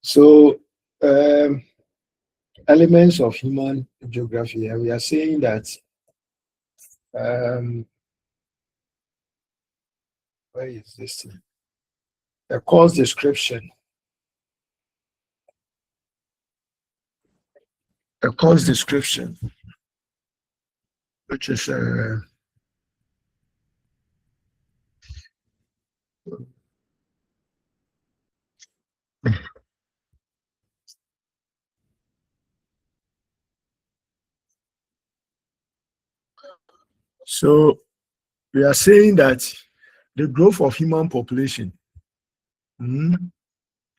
So, elements of human geography, and we are saying that um, where is this thing? A course description. A course description, which is so we are saying that the growth of human population,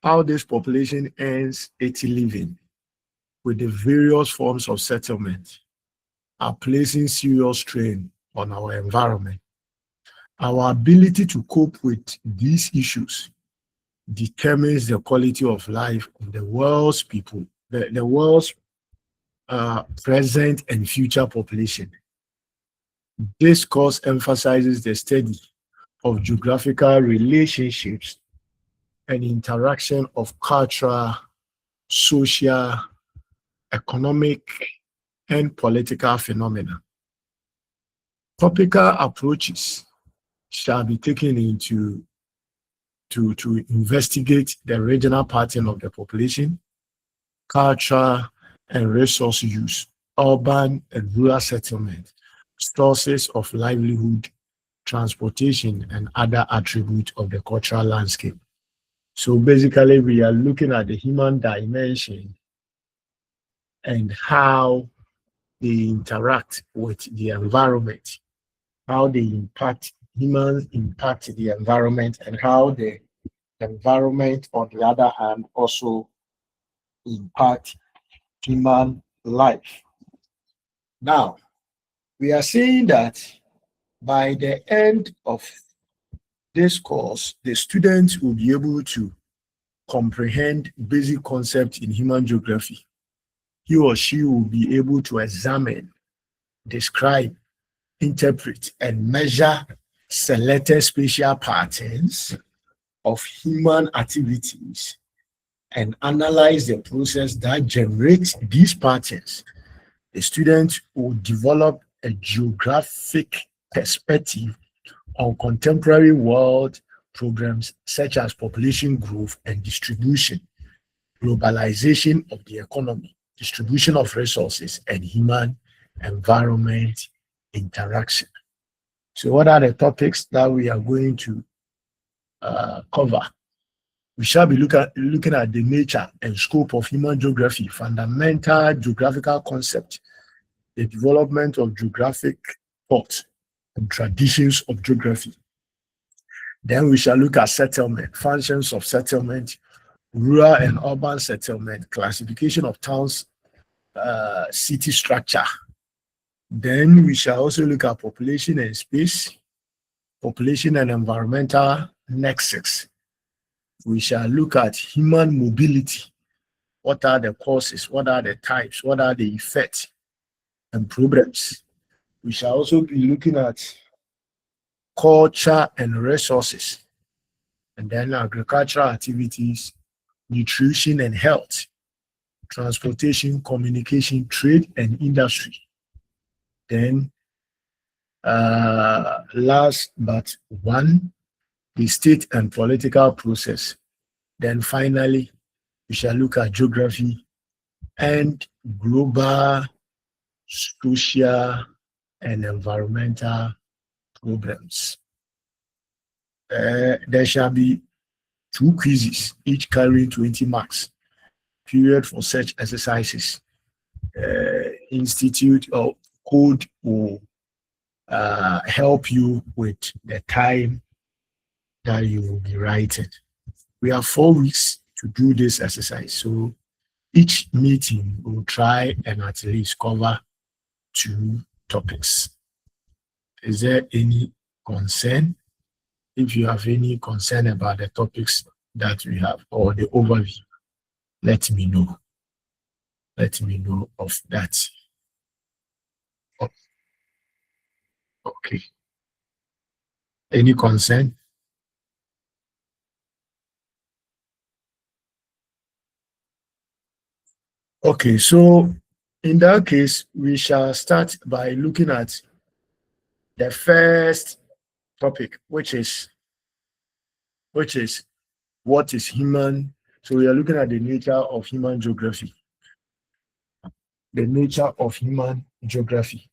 how this population earns its living with the various forms of settlement, are placing serious strain on our environment. Our ability to cope with these issues determines the quality of life of the world's people, the world's present and future population. This course emphasizes the study of geographical relationships and interaction of cultural, social, economic, and political phenomena. Topical approaches shall be taken into to investigate the regional pattern of the population, culture and resource use, urban and rural settlement, sources of livelihood, transportation, and other attributes of the cultural landscape. So basically, we are looking at the human dimension and how they interact with the environment, how they humans impact the environment, and how the environment, on the other hand, also impact human life. Now, we are saying that by the end of this course, the students will be able to comprehend basic concepts in human geography. He or she will be able to examine, describe, interpret, and measure selected spatial patterns of human activities and analyze the process that generates these patterns. The student will develop a geographic perspective on contemporary world problems such as population growth and distribution, globalization of the economy, distribution of resources, and human environment interaction. So what are the topics that we are going to cover? We shall be looking at the nature and scope of human geography, fundamental geographical concept, the development of geographic thought and traditions of geography. Then we shall look at settlement, functions of settlement, rural and urban settlement, classification of towns, city structure. Then we shall also look at population and space, population and environmental nexus. We shall look at human mobility. What are the causes? What are the types? What are the effects and problems? We shall also be looking at culture and resources, and then agricultural activities, nutrition and health, transportation, communication, trade, and industry. Then, last but one, the state and political process. Then finally, we shall look at geography and global, social, and environmental problems. There shall be 2 quizzes, each carrying 20 marks. Period for such exercises. Institute or code will help you with the time that you will be writing. We have 4 weeks to do this exercise. So each meeting will try and at least cover 2 topics. Is there any concern? If you have any concern about the topics that we have or the overview, let me know. Let me know of that. Okay. Any concern? Okay, so in that case, we shall start by looking at the first topic, which is what is human. So we are looking at the nature of human geography. The nature of human geography.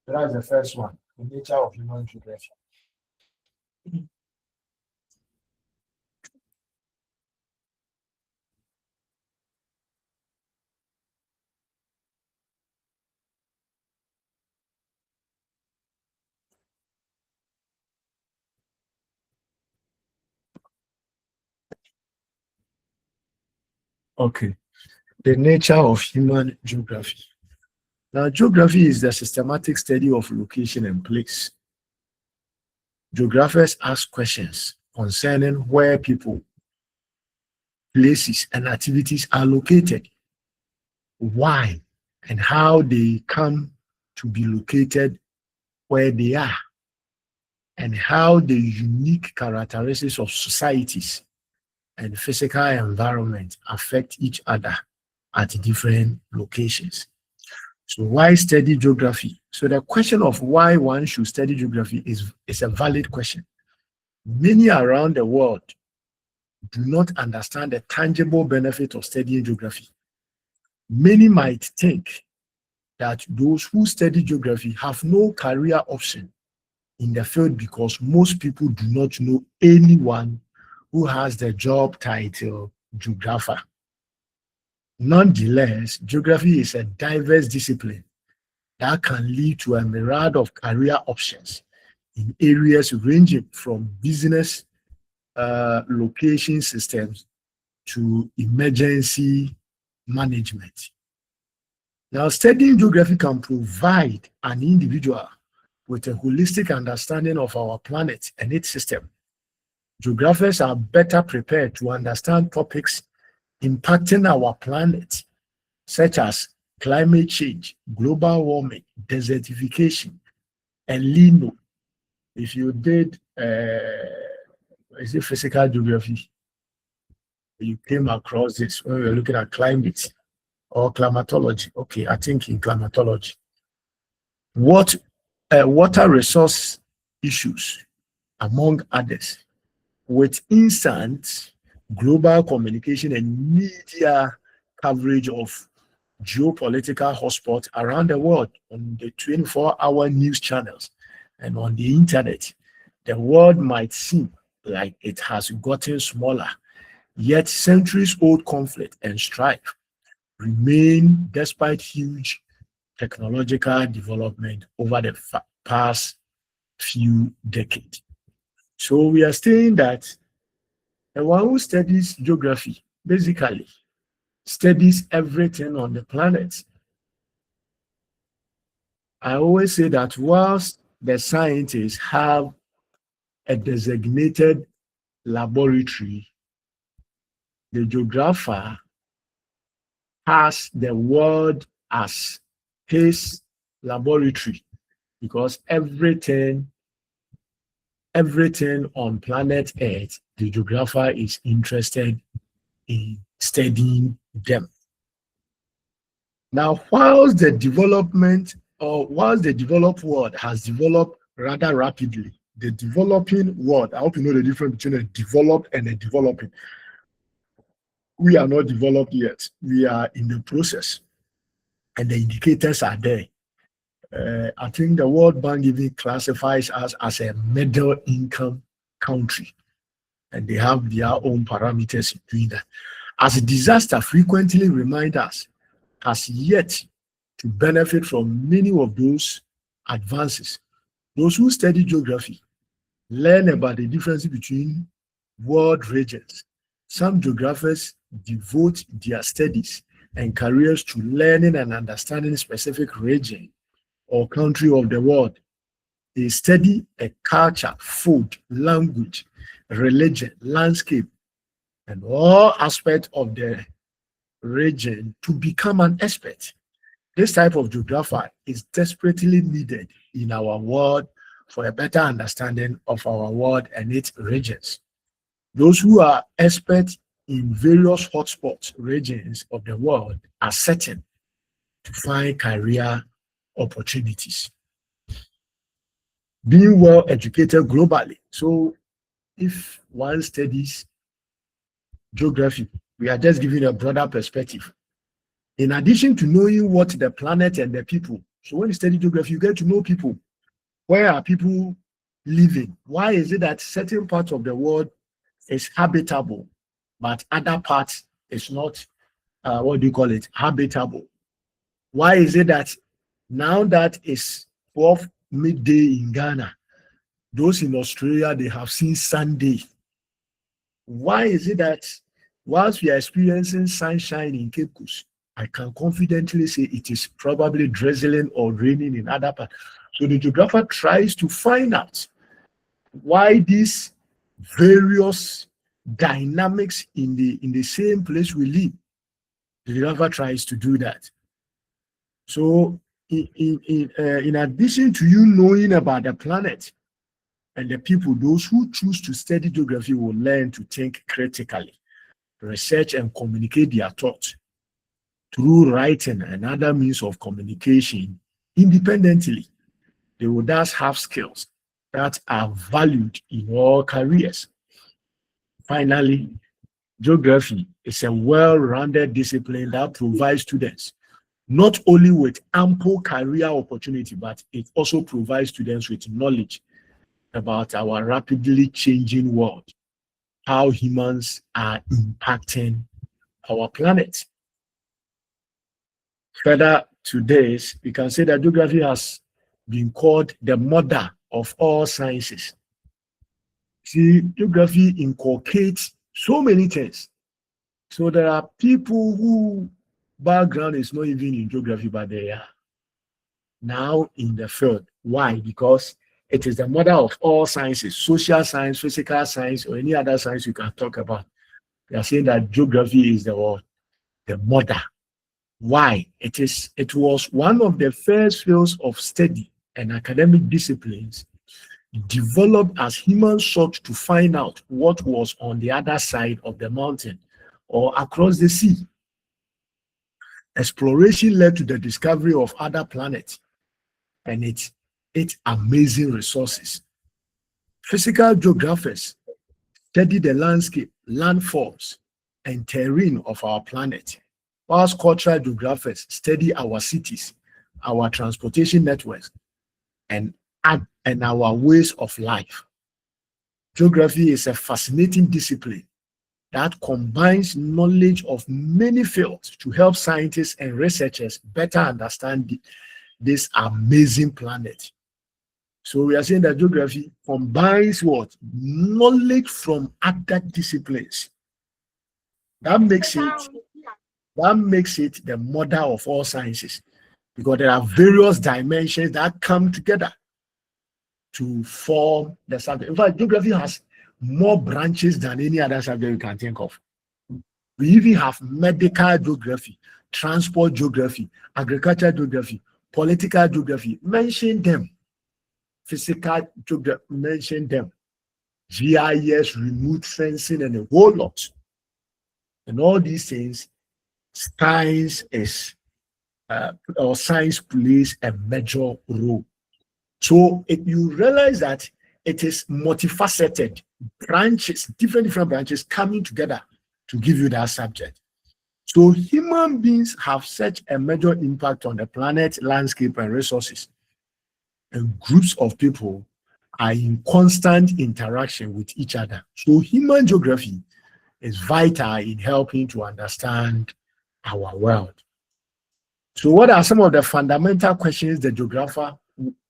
That's the first one. The nature of human geography. Okay. The nature of human geography. Now, geography is the systematic study of location and place. Geographers ask questions concerning where people, places, and activities are located, why, and how they come to be located where they are, and how the unique characteristics of societies and physical environment affect each other at different locations. So why study geography? So the question of why one should study geography is a valid question. Many around the world do not understand the tangible benefit of studying geography. Many might think that those who study geography have no career option in the field because most people do not know anyone who has the job title geographer. Nonetheless, geography is a diverse discipline that can lead to a myriad of career options in areas ranging from business location systems to emergency management. Now, studying geography can provide an individual with a holistic understanding of our planet and its system. Geographers are better prepared to understand topics impacting our planet, such as climate change, global warming, desertification, El Nino. If you did, is it physical geography? You came across this when we were looking at climate or climatology. Okay, I think in climatology. What water resource issues, among others, with instant global communication and media coverage of geopolitical hotspots around the world on the 24-hour news channels and on the internet, the world might seem like it has gotten smaller, yet centuries-old conflict and strife remain despite huge technological development over the past few decades. So we are saying that the one who studies geography basically studies everything on the planet. I always say that whilst the scientists have a designated laboratory, the geographer has the world as his laboratory because everything on planet Earth, the geographer is interested in studying them. Now, whilst the developed world has developed rather rapidly, the developing world, I hope you know the difference between a developed and a developing. We are not developed yet. We are in the process, and the indicators are there. I think the World Bank even classifies us as a middle income country, and they have their own parameters in doing that. As a disaster frequently remind us, has yet to benefit from many of those advances. Those who study geography learn about the difference between world regions. Some geographers devote their studies and careers to learning and understanding a specific region or country of the world. They study a culture, food, language, religion, landscape, and all aspects of the region to become an expert. This type of geographer is desperately needed in our world for a better understanding of our world and its regions. Those who are experts in various hotspots regions of the world are certain to find career opportunities. Being well educated globally. So if one studies geography, we are just giving a broader perspective. In addition to knowing what the planet and the people, so when you study geography, you get to know people. Where are people living? Why is it that certain parts of the world is habitable, but other parts is not, habitable? Why is it that now that is 12 midday in Ghana, those in Australia, they have seen Sunday? Why is it that whilst we are experiencing sunshine in Cape Coast, I can confidently say it is probably drizzling or raining in other parts? So the geographer tries to find out why these various dynamics in the same place we live. The geographer tries to do that. So in addition to you knowing about the planet and the people, those who choose to study geography will learn to think critically, research and communicate their thoughts through writing and other means of communication independently. They will thus have skills that are valued in all careers. Finally, geography is a well-rounded discipline that provides students not only with ample career opportunity, but it also provides students with knowledge about our rapidly changing world, how humans are impacting our planet. Further to this, we can say that geography has been called the mother of all sciences. See, geography inculcates so many things. So there are people who background is not even in geography, but they are now in the field. Why? Because it is the mother of all sciences, social science, physical science, or any other science you can talk about. They are saying that geography is the mother. Why? It was one of the first fields of study and academic disciplines developed as humans sought to find out what was on the other side of the mountain or across the sea. Exploration led to the discovery of other planets and its amazing resources. Physical geographers study the landscape, landforms, and terrain of our planet, whilst cultural geographers study our cities, our transportation networks, and our ways of life. Geography is a fascinating discipline that combines knowledge of many fields to help scientists and researchers better understand this amazing planet. So we are saying that geography combines what? Knowledge from other disciplines. That makes it the mother of all sciences, because there are various dimensions that come together to form the subject. In fact, geography has more branches than any other subject you can think of. We even have medical geography, transport geography, agriculture geography, political geography. Mention them. Physical geography, mention them. GIS, remote sensing, and a whole lot. And all these things, science plays a major role. So if you realize that it is multifaceted branches, different branches coming together to give you that subject. So human beings have such a major impact on the planet, landscape, and resources. And groups of people are in constant interaction with each other. So human geography is vital in helping to understand our world. So what are some of the fundamental questions the geographer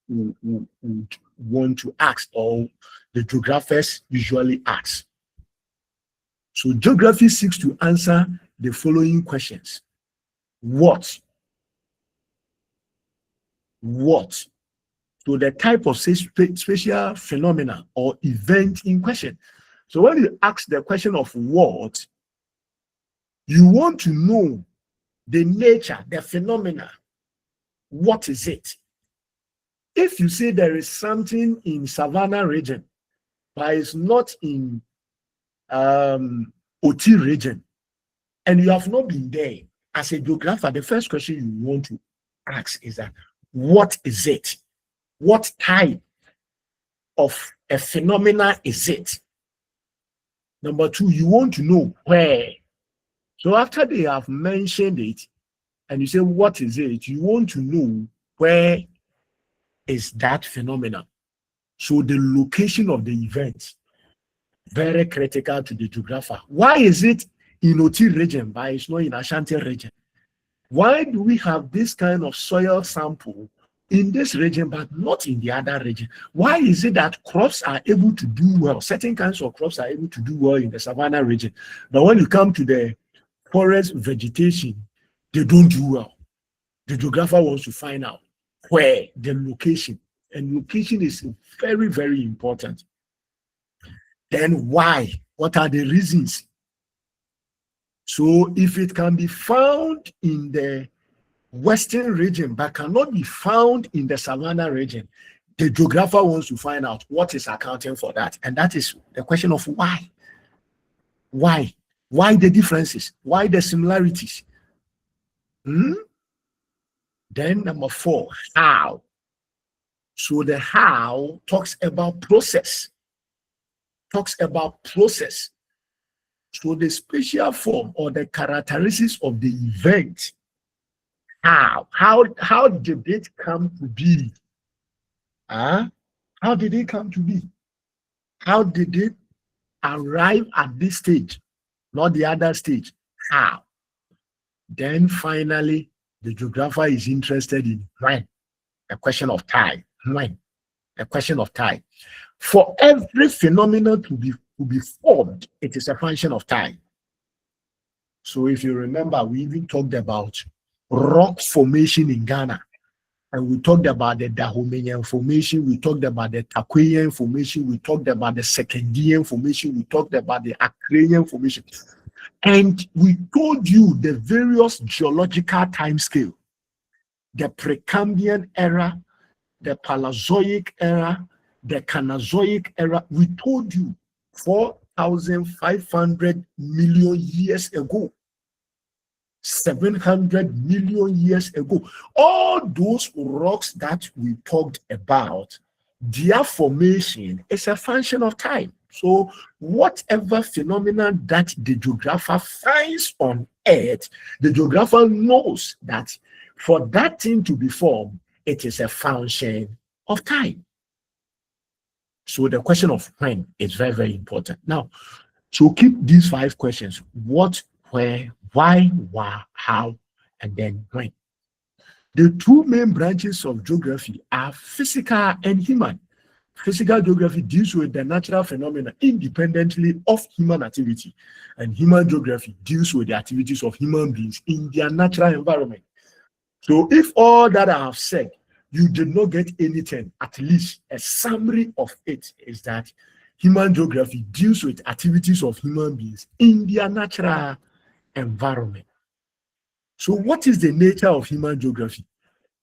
would want to ask, or the geographers usually ask? So geography seeks to answer the following questions. What? So the type of spatial phenomena or event in question. So when you ask the question of what, you want to know the nature, the phenomena. What is it? If you say there is something in Savannah region, but it's not in Oti region, and you have not been there, as a geographer, the first question you want to ask is that, what is it? What type of a phenomena is it? Number two, you want to know where. So after they have mentioned it, and you say, what is it? You want to know where is that phenomenon. So the location of the event, very critical to the geographer. Why is it in Oti region, but it's not in Ashanti region? Why do we have this kind of soil sample in this region, but not in the other region? Why is it that crops are able to do well? Certain kinds of crops are able to do well in the savanna region, but when you come to the forest vegetation, they don't do well. The geographer wants to find out where, the location, and location is very, very important. Then why? What are the reasons? So if it can be found in the western region but cannot be found in the savanna region, the geographer wants to find out what is accounting for that. And that is the question of why. Why? Why the differences? Why the similarities? Then number four, how. So the how talks about process. So the spatial form or the characteristics of the event. How did it come to be? How did it come to be? How did it arrive at this stage, not the other stage? How? Then finally, the geographer is interested in when, a question of time. When, a question of time. For every phenomenon to be formed, it is a function of time. So if you remember, we even talked about rock formation in Ghana, and we talked about the Dahomey formation, we talked about the Taquian formation, we talked about the Secondian formation, we talked about the Acranian formation, and we told you the various geological time scale, the Precambrian era, the Paleozoic era, the Cenozoic era. We told you 4,500 million years ago, 700 million years ago. All those rocks that we talked about, their formation is a function of time. So whatever phenomenon that the geographer finds on Earth, the geographer knows that for that thing to be formed, it is a function of time. So the question of when is very, very important. Now, so keep these 5 questions: what, where, why, how, and then when. The 2 main branches of geography are physical and human. Physical geography deals with the natural phenomena independently of human activity, and human geography deals with the activities of human beings in their natural environment. So if all that I have said, you did not get anything, at least a summary of it is that human geography deals with activities of human beings in their natural environment. So what is the nature of human geography?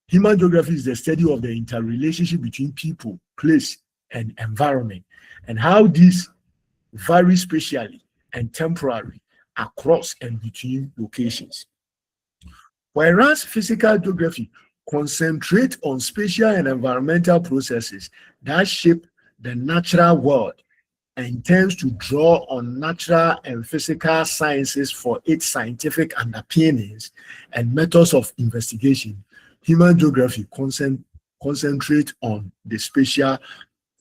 Human geography is the study of the interrelationship between people, place, and environment, and how these vary spatially and temporally across and between locations. Whereas physical geography concentrates on spatial and environmental processes that shape the natural world and tends to draw on natural and physical sciences for its scientific underpinnings and methods of investigation, human geography concentrates on the spatial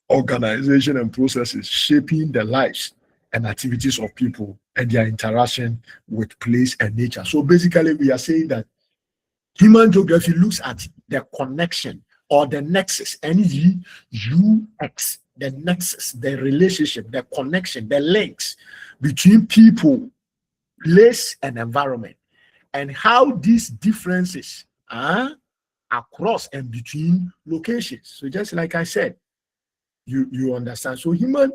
organization and processes shaping the lives and activities of people and their interaction with place and nature. So basically, we are saying that human geography looks at the connection or the nexus, N-E-U-X, the nexus, the relationship, the connection, the links between people, place, and environment, and how these differences are across and between locations. So just like I said, you understand. So human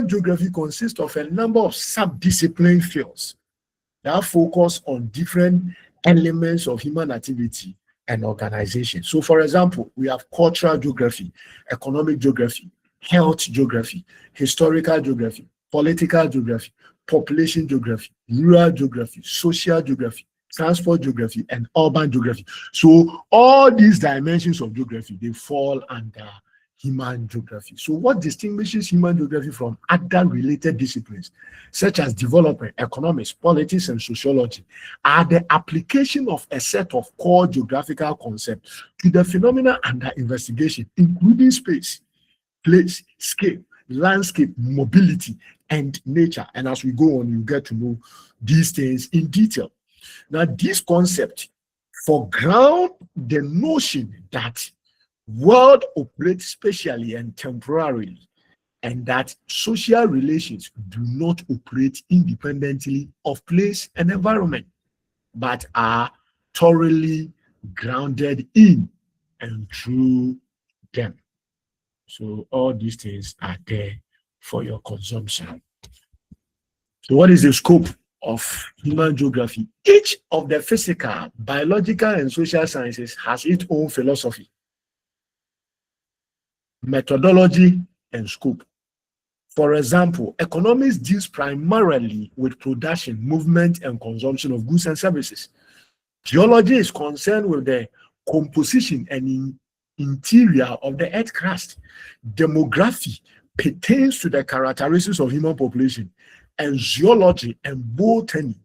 geography consists of a number of sub-discipline fields that focus on different elements of human activity and organization. So for example, we have cultural geography, economic geography, health geography, historical geography, political geography, population geography, rural geography, social geography, transport geography, and urban geography. So all these dimensions of geography, they fall under human geography. So what distinguishes human geography from other related disciplines, such as development, economics, politics, and sociology, are the application of a set of core geographical concepts to the phenomena under investigation, including space, place, scale, landscape, mobility, and nature. And as we go on, you get to know these things in detail. Now, this concept foreground the notion that world operates spatially and temporarily, and that social relations do not operate independently of place and environment, but are thoroughly grounded in and through them. So all these things are there for your consumption. So what is the scope of human geography? Each of the physical, biological, and social sciences has its own philosophy, methodology, and scope. For example, economics deals primarily with production, movement, and consumption of goods and services. Geology is concerned with the composition and interior of the earth crust. Demography pertains to the characteristics of human population, and zoology and botany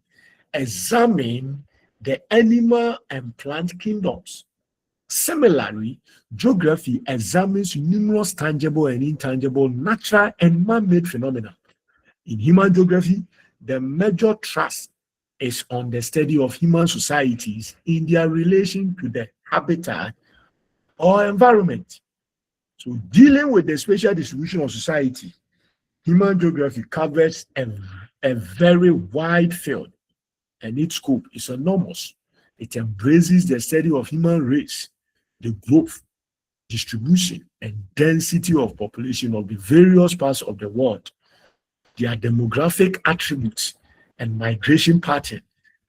examine the animal and plant kingdoms. Similarly, geography examines numerous tangible and intangible natural and man-made phenomena. In human geography, the major thrust is on the study of human societies in their relation to the habitat or environment. So dealing with the spatial distribution of society, human geography covers a very wide field, and its scope is enormous. It embraces the study of human race, the growth, distribution, and density of population of the various parts of the world, their demographic attributes and migration pattern,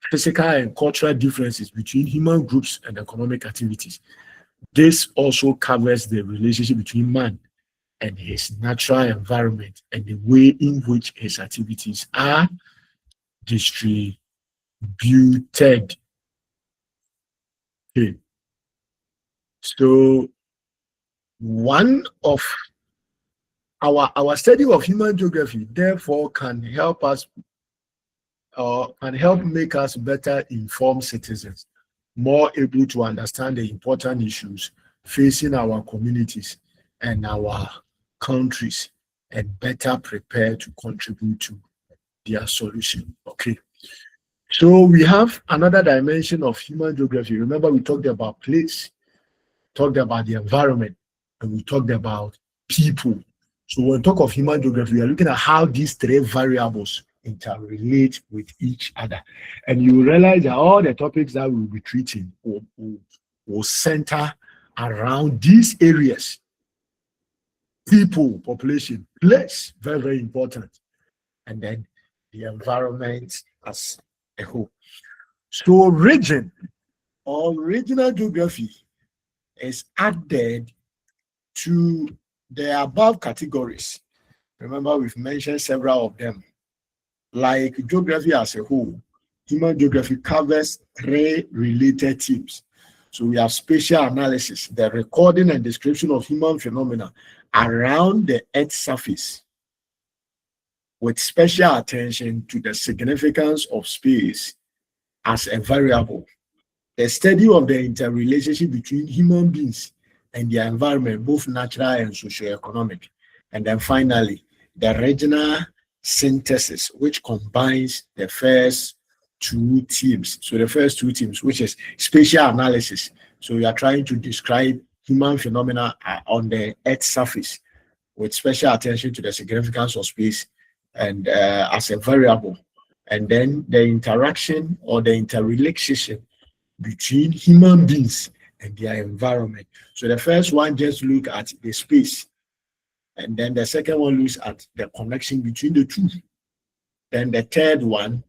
physical and cultural differences between human groups and economic activities. This also covers the relationship between man and his natural environment and the way in which his activities are distributed. Okay. So one of our study of human geography, therefore, can help us can help make us better informed citizens, more able to understand the important issues facing our communities and our countries, and better prepared to contribute to their solution. Okay. So we have another dimension of human geography. Remember, we talked about place, talked about the environment, and we talked about people. So when we talk of human geography, we are looking at how these three variables interrelate with each other. And you realize that all the topics that we'll be treating will center around these areas. People, population, place, very, very important. And then the environment as a whole. So region or regional geography is added to the above categories. Remember, we've mentioned several of them. Like geography as a whole, human geography covers three related themes. So we have spatial analysis, the recording and description of human phenomena around the Earth's surface, with special attention to the significance of space as a variable. The study of the interrelationship between human beings and their environment, both natural and socio-economic. And then finally, the regional synthesis, which combines the first two themes. So the first two themes, which is spatial analysis. So we are trying to describe human phenomena on the Earth's surface with special attention to the significance of space and as a variable. And then the interaction or the interrelationship between human beings and their environment. So the first one just look at the space, and then the second one looks at the connection between the two. Then the third one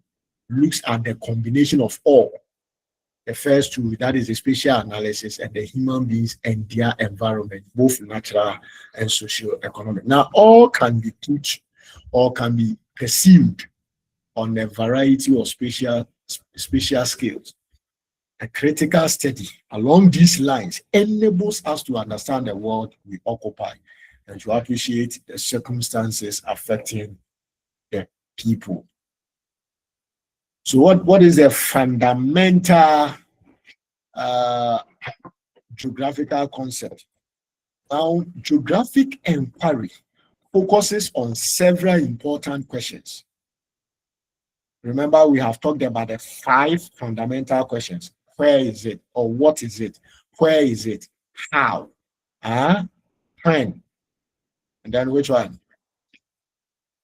looks at the combination of all. The first two, that is the spatial analysis, and the human beings and their environment, both natural and socio-economic. Now, all can be put or can be perceived on a variety of spatial scales. A critical study along these lines enables us to understand the world we occupy and to appreciate the circumstances affecting the people. So what is a fundamental geographical concept? Now, geographic inquiry focuses on several important questions. Remember, we have talked about the 5 fundamental questions. Where is it? Or what is it? Where is it? How? When? And then which one?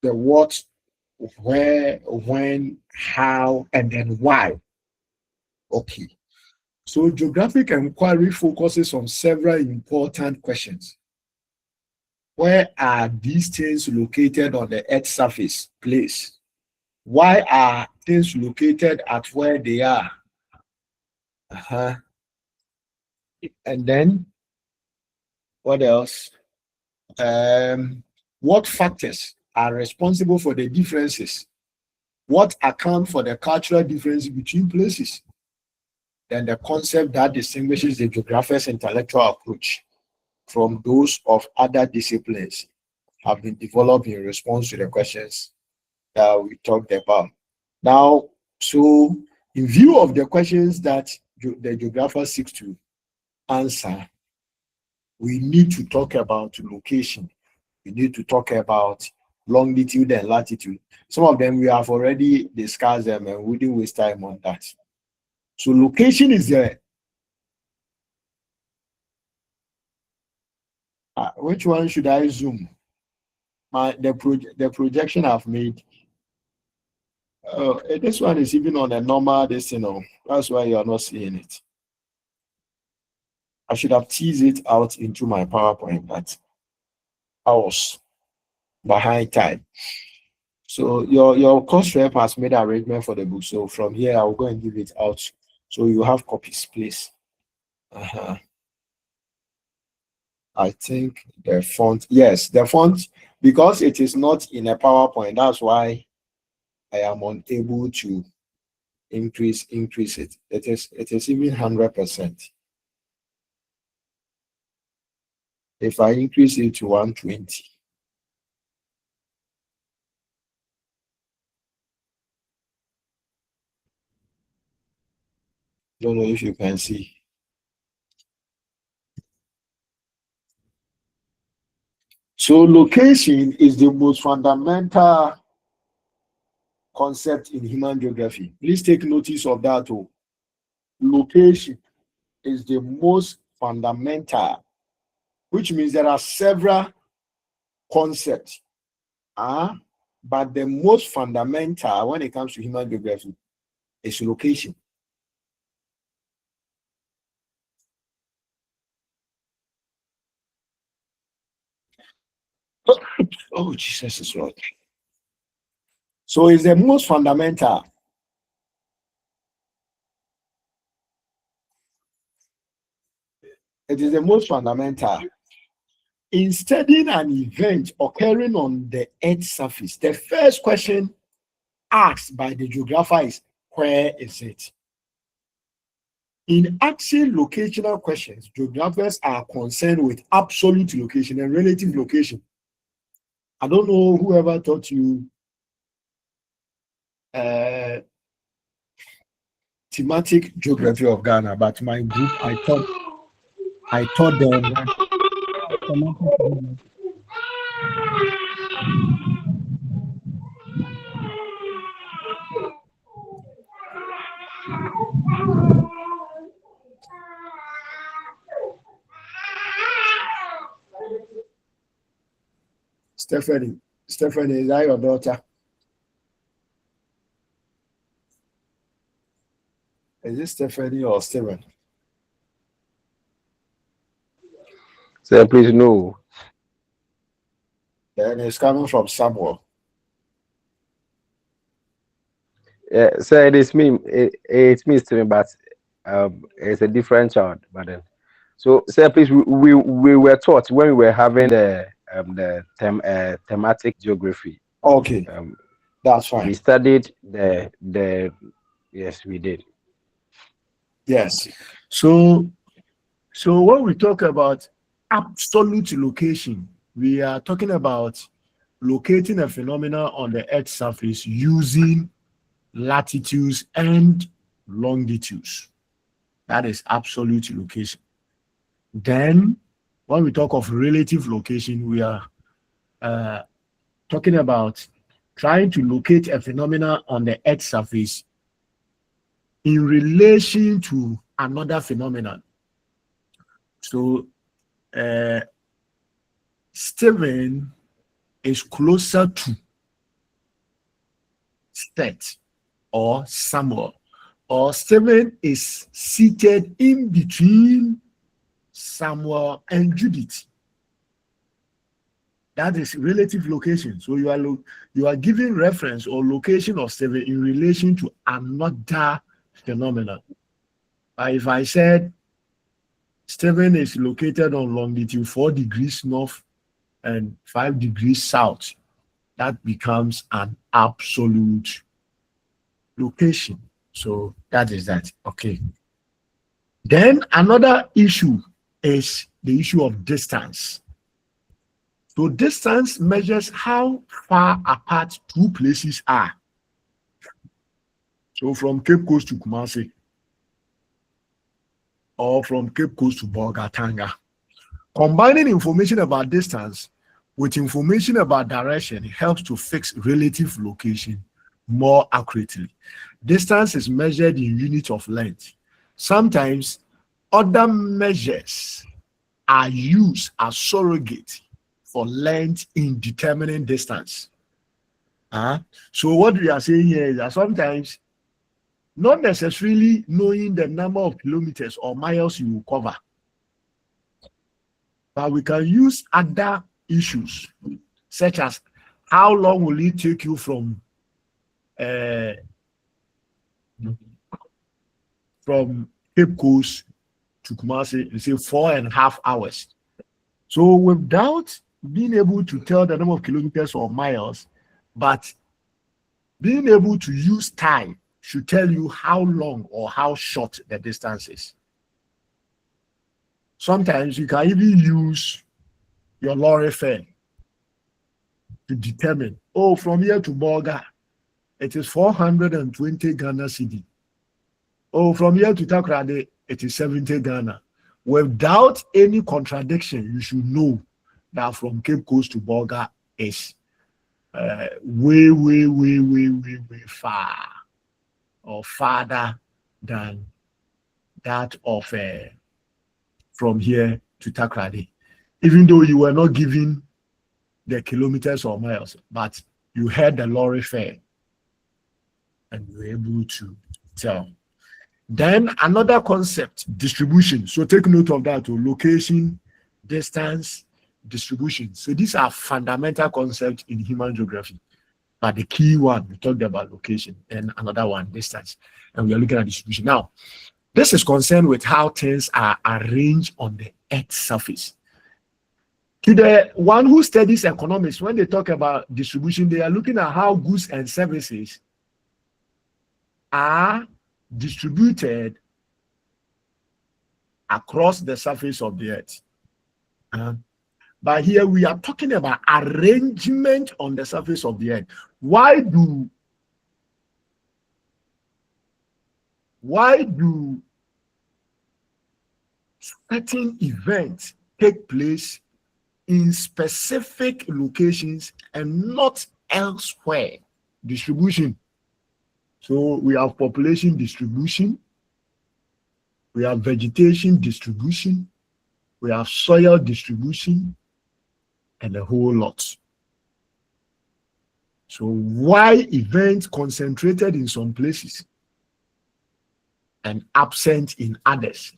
The what, where, when, how, and then why. Okay. So geographic inquiry focuses on several important questions. Where are these things located on the Earth's surface? Place. Why are things located at where they are? And then what else? What factors are responsible for the differences? What account for the cultural difference between places? Then the concept that distinguishes the geographer's intellectual approach from those of other disciplines have been developed in response to the questions that we talked about. Now, so in view of the questions that the geographer seeks to answer, we need to talk about location. We need to talk about longitude and latitude. Some of them we have already discussed them and we didn't waste time on that. So location is there. Which one should I zoom? The projection I've made. This one is even on a normal this, that's why you're not seeing it. I should have teased it out into my PowerPoint, but I was behind time. So your course rep has made an arrangement for the book. So from here, I'll go and give it out. So you have copies, please. I think the font, yes, the font, because it is not in a PowerPoint, that's why I am unable to increase it. It is even 100%. If I increase it to 120. Don't know if you can see. So location is the most fundamental concept in human geography. Please take notice of that. Location is the most fundamental, which means there are several concepts. But the most fundamental when it comes to human geography is location. Oh, Jesus is Lord. So it's the most fundamental. It is the most fundamental. In studying an event occurring on the Earth's surface, the first question asked by the geographer is, where is it? In asking locational questions, geographers are concerned with absolute location and relative location. I don't know whoever taught you thematic geography of Ghana, but my group, I taught them Stephanie, is that your daughter? Is it Stephanie or Stephen? Sir, please no. Then it's coming from Samuel. Yeah, sir, it is me. It's me, Stephen, but it's a different child. But then, so sir, please, we were taught when we were having the thematic geography. Okay, that's fine. We studied the yes, we did. Yes. So when we talk about absolute location, we are talking about locating a phenomenon on the Earth's surface using latitudes and longitudes. That is absolute location. Then, when we talk of relative location, we are talking about trying to locate a phenomenon on the Earth's surface in relation to another phenomenon. So, Stephen is closer to Seth or Samuel, or Stephen is seated in between Samuel and Judith. That is relative location. So you are giving reference or location of Stephen in relation to another phenomenon. If I said Stephen is located on longitude 4 degrees north and 5 degrees south, that becomes an absolute location. So that is that. Okay. Then another issue is the issue of distance. So distance measures how far apart two places are. So from Cape Coast to Kumasi, or from Cape Coast to Bolgatanga. Combining information about distance with information about direction helps to fix relative location more accurately. Distance is measured in units of length. Sometimes other measures are used as surrogate for length in determining distance. So what we are saying here is that sometimes not necessarily knowing the number of kilometers or miles you will cover, but we can use other issues such as how long will it take you from Cape Coast to Kumasi, say 4.5 hours. So without being able to tell the number of kilometers or miles, but being able to use time should tell you how long or how short the distance is. Sometimes you can even use your lorry fare to determine, from here to Bolga, it is 420 Ghana cedi. From here to Takoradi, it is 70 Ghana. Without any contradiction, you should know that from Cape Coast to Bolga is way far, or farther than that of from here to Takoradi. Even though you were not given the kilometers or miles, but you heard the lorry fare and you were able to tell. Then another concept, distribution. So take note of that, location, distance, distribution. So these are fundamental concepts in human geography. But the key one, we talked about location, and another one, distance. And we are looking at distribution. Now, this is concerned with how things are arranged on the Earth's surface. To the one who studies economics, when they talk about distribution, they are looking at how goods and services are distributed across the surface of the Earth. But here we are talking about arrangement on the surface of the Earth. Why do certain events take place in specific locations and not elsewhere? Distribution. So we have population distribution, we have vegetation distribution, we have soil distribution, and a whole lot. So why events concentrated in some places and absent in others?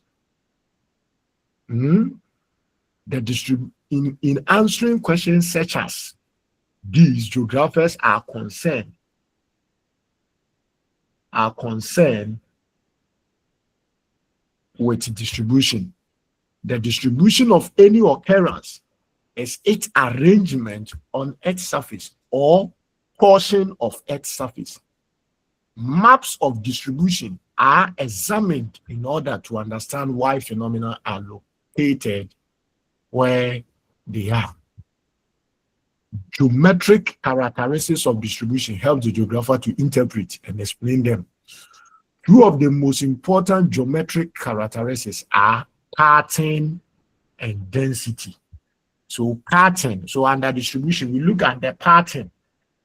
In answering questions such as these, geographers are concerned with distribution. The distribution of any occurrence is its arrangement on Earth's surface or portion of Earth's surface. Maps of distribution are examined in order to understand why phenomena are located where they are. Geometric characteristics of distribution help the geographer to interpret and explain them. Two of the most important geometric characteristics are pattern and density. So pattern, so under distribution, we look at the pattern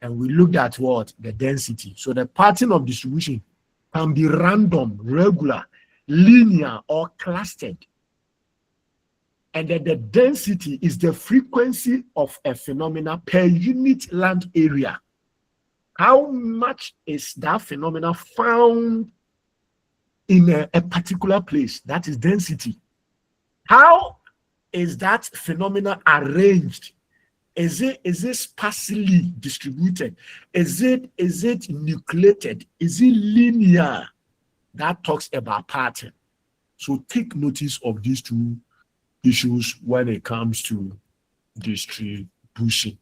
and we look at what? The density. So the pattern of distribution can be random, regular, linear, or clustered. And then the density is the frequency of a phenomena per unit land area. How much is that phenomena found in a particular place? That is density. How is that phenomena arranged? Is it sparsely distributed? Is it nucleated? Is it linear? That talks about pattern. So take notice of these two issues when it comes to distribution.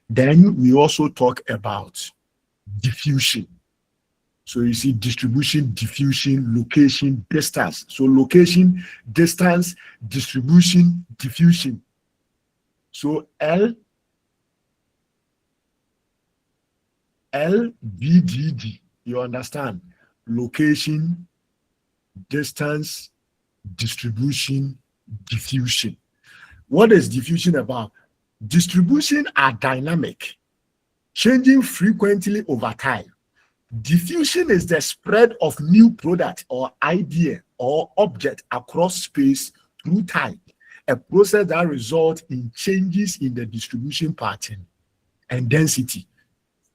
Then we also talk about diffusion. So you see distribution, diffusion, location, distance. So location, distance, distribution, diffusion. So LVDD, you understand? Location, distance, distribution, diffusion. What is diffusion about? Distribution are dynamic, changing frequently over time. Diffusion is the spread of new product or idea or object across space through time, a process that results in changes in the distribution pattern and density.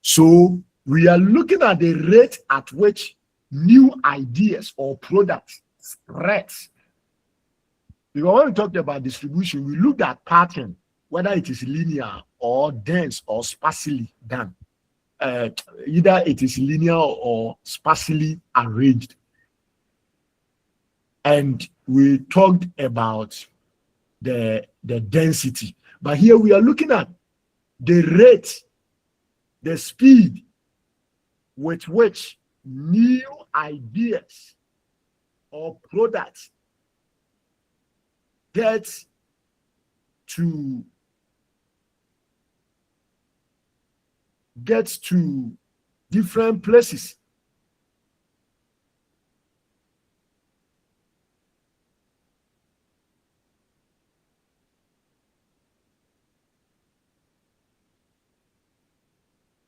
So we are looking at the rate at which new ideas or products spreads. Because when we talked about distribution, we looked at pattern, whether it is linear or dense or sparsely done. Either it is linear or sparsely arranged. And we talked about the density. But here we are looking at the rate, the speed with which new ideas or products get to different places.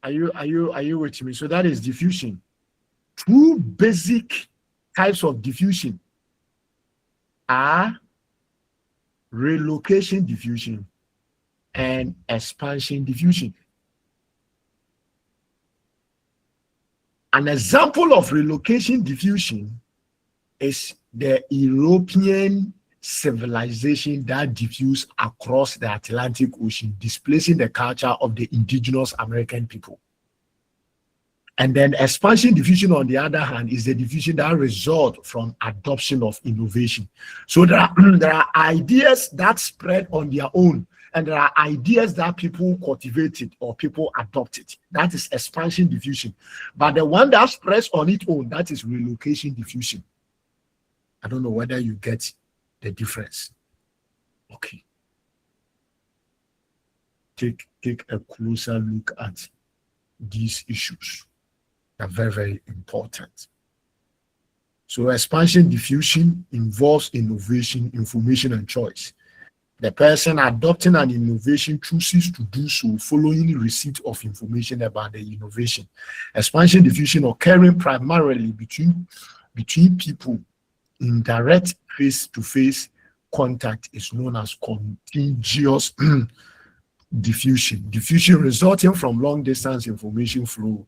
Are you with me? So that is diffusion. Two basic types of diffusion are relocation diffusion and expansion diffusion. An example of relocation diffusion is the European civilization that diffused across the Atlantic Ocean, displacing the culture of the indigenous American people. And then expansion diffusion, on the other hand, is the diffusion that results from adoption of innovation. So there are ideas that spread on their own, and there are ideas that people cultivated or people adopted. That is expansion diffusion. But the one that spreads on its own, that is relocation diffusion. I don't know whether you get the difference. Okay. Take a closer look at these issues. They're very, very important. So expansion diffusion involves innovation, information, and choice. The person adopting an innovation chooses to do so following receipt of information about the innovation. Expansion diffusion occurring primarily between people in direct face-to-face contact is known as contagious diffusion. Diffusion resulting from long-distance information flow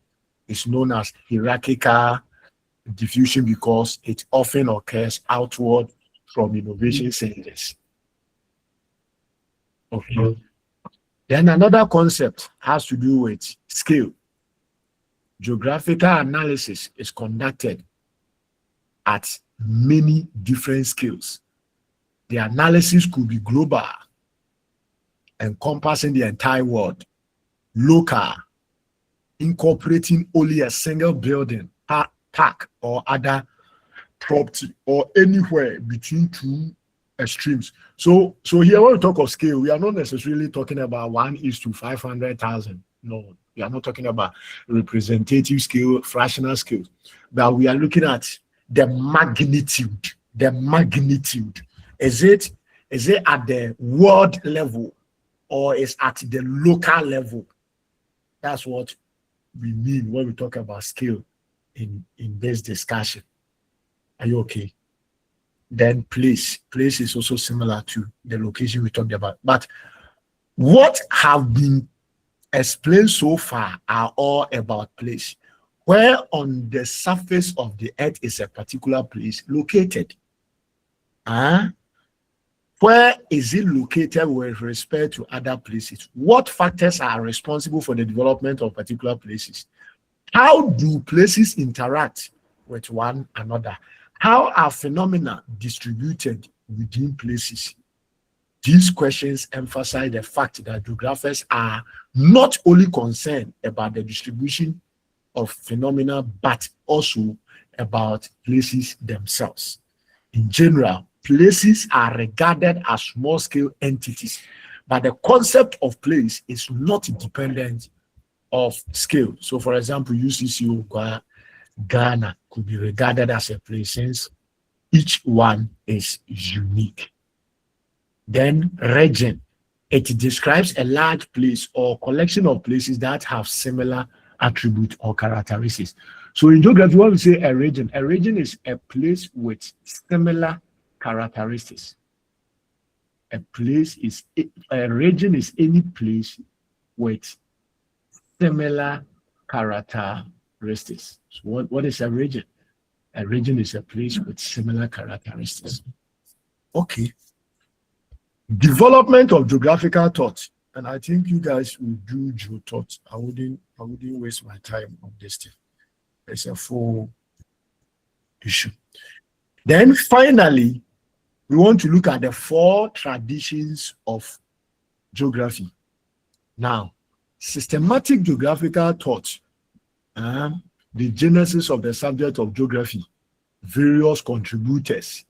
is known as hierarchical diffusion because it often occurs outward from innovation centers. Okay. Then another concept has to do with scale. Geographical analysis is conducted at many different scales. The analysis could be global, encompassing the entire world, local, incorporating only a single building, park or other property or anywhere between two extremes. So here when we talk of scale, we are not necessarily talking about 1:500,000. No, we are not talking about representative scale, fractional scale, but we are looking at the magnitude. The magnitude. Is it at the world level or is at the local level? That's what we mean when we talk about scale in this discussion. Are you okay? Then place is also similar to the location we talked about. But what have been explained so far are all about place. Where on the surface of the earth is a particular place located? Where is it located with respect to other places? What factors are responsible for the development of particular places? How do places interact with one another? How are phenomena distributed within places? These questions emphasize the fact that geographers are not only concerned about the distribution of phenomena, but also about places themselves. In general, places are regarded as small-scale entities, but the concept of place is not dependent of scale. So, for example, UCC Ghana could be regarded as a place since each one is unique. Then region, it describes a large place or collection of places that have similar attributes or characteristics. So in geography, when we say a region is a place with similar characteristics. A region is any place with similar characteristics. So what is a region? A region is a place with similar characteristics. Okay. Development of geographical thought. And I think you guys will do geo thought. I wouldn't waste my time on this thing. It's a full issue. Then finally, we want to look at the 4 traditions of geography. Now, systematic geographical thought, the genesis of the subject of geography, various contributors,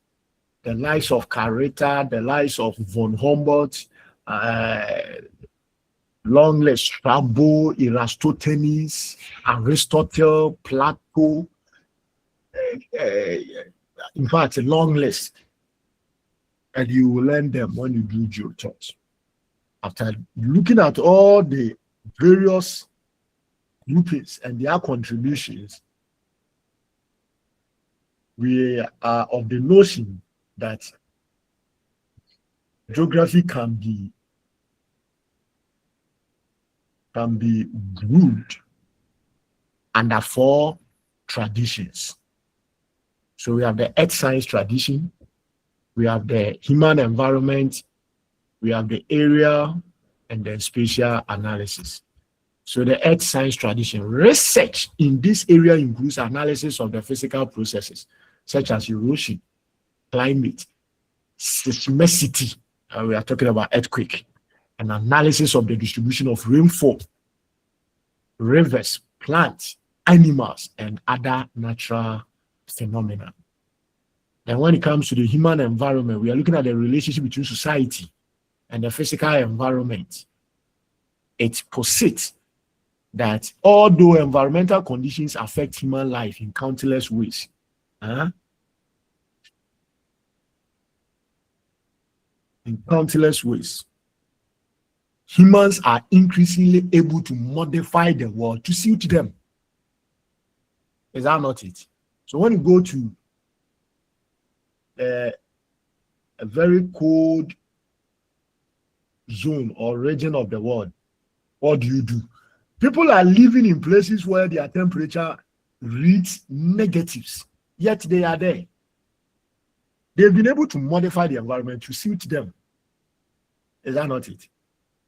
the likes of Carreta, the likes of von Humboldt, long list, Strabo, Eratosthenes, Aristotle, Plato, in fact, a long list. And you will learn them when you do geo thought. After looking at all the various groupings and their contributions, we are of the notion that geography can be grouped under 4 traditions. So we have the earth science tradition, we have the human environment, we have the area, and then spatial analysis. So the earth science tradition, research in this area includes analysis of the physical processes, such as erosion, climate, seismicity, we are talking about earthquake, and analysis of the distribution of rainfall, rivers, plants, animals, and other natural phenomena. And when it comes to the human environment, we are looking at the relationship between society and the physical environment. It posits that although environmental conditions affect human life in countless ways, humans are increasingly able to modify the world to suit them. Is that not it? So when you go to a very cold zone or region of the world, what do? People are living in places where their temperature reads negatives, yet they are there. They've been able to modify the environment to suit them. Is that not it?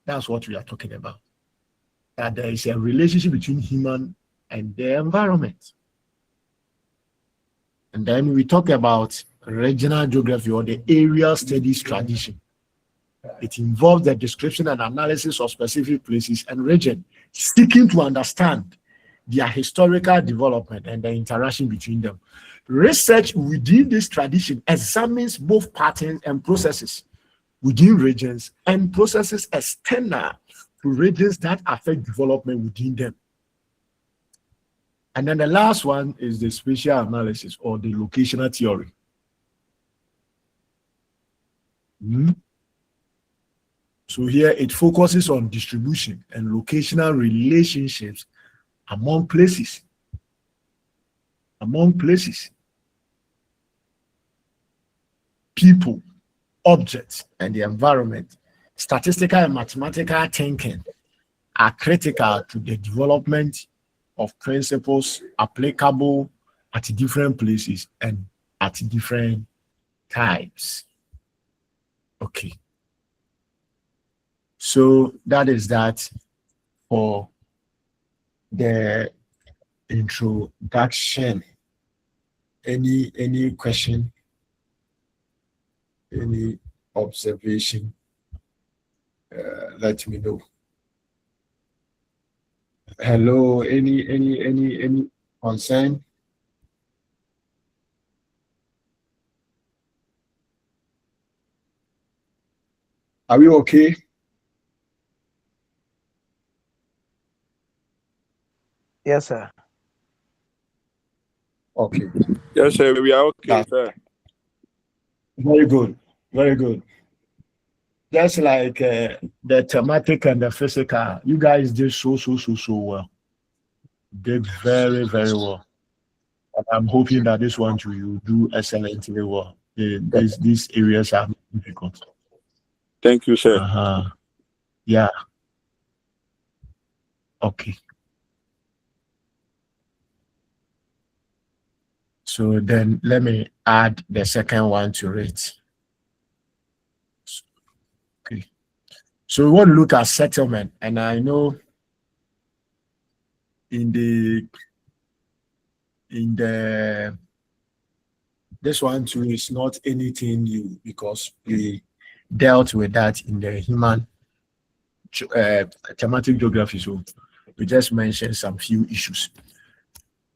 That's what we are talking about. That there is a relationship between human and the environment. And then we talk about regional geography or the area studies tradition. It involves the description and analysis of specific places and regions, seeking to understand their historical development, and the interaction between them. Research within this tradition examines both patterns and processes within regions and processes external to regions that affect development within them. And then the last one is the spatial analysis or the locational theory. So here it focuses on distribution and locational relationships among places. People, objects, and the environment. Statistical and mathematical thinking are critical to the development of principles applicable at different places and at different times. Okay. So that is that for the introduction. Any question? Any observation? Let me know. Hello, any concern? Are we okay? Yes, sir. Okay. Yes, sir. We are okay, sir. Very good. Very good. Just like the thematic and the physical, you guys did so well. Did very, very well. And I'm hoping that this one too, you do excellently well. These areas are difficult. Thank you, sir. Yeah. Okay. So then let me add the second one to it. Okay. So we want to look at settlement, and I know in the this one too is not anything new because we dealt with that in the human thematic geography. So we just mentioned some few issues.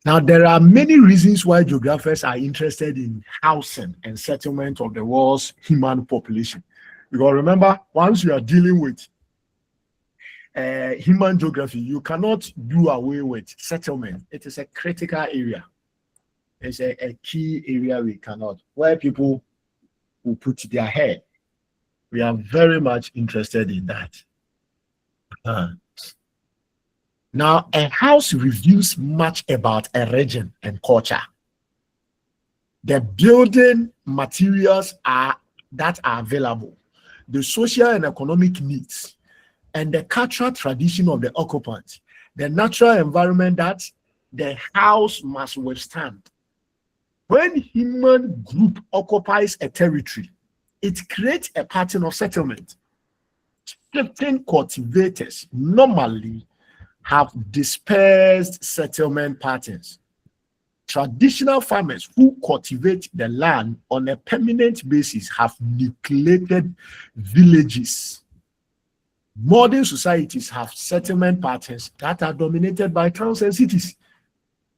Now, there are many reasons why geographers are interested in housing and settlement of the world's human population. Because remember, once you are dealing with human geography, you cannot do away with settlement. It is a critical area. It's a key area we cannot, where people will put their head. We are very much interested in that. Now, a house reveals much about a region and culture. The building materials that are available, the social and economic needs, and the cultural tradition of the occupant, the natural environment that the house must withstand. When human group occupies a territory, it creates a pattern of settlement. Certain cultivators normally have dispersed settlement patterns. Traditional farmers who cultivate the land on a permanent basis have neglected villages. Modern societies have settlement patterns that are dominated by towns and cities.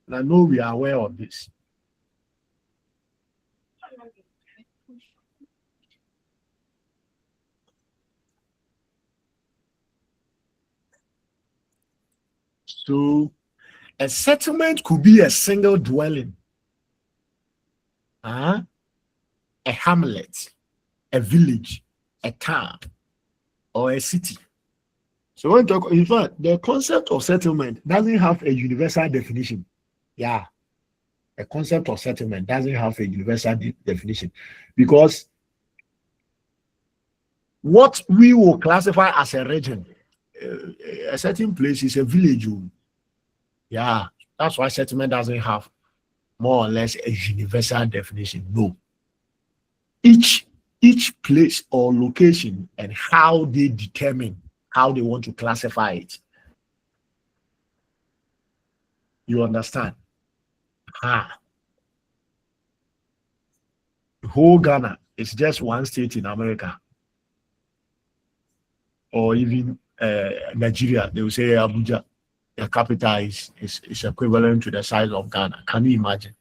And I know we are aware of this. So a settlement could be a single dwelling, a hamlet, a village, a town, or a city. So when talk, in fact, the concept of settlement doesn't have a universal definition. Yeah, a concept of settlement doesn't have a universal definition because what we will classify as a region, a certain place is a village. Yeah, that's why settlement doesn't have more or less a universal definition. No. Each place or location and how they determine how they want to classify it. You understand? The whole Ghana is just one state in America. Or even Nigeria, they will say Abuja. the capital is equivalent to the size of Ghana. Can you imagine?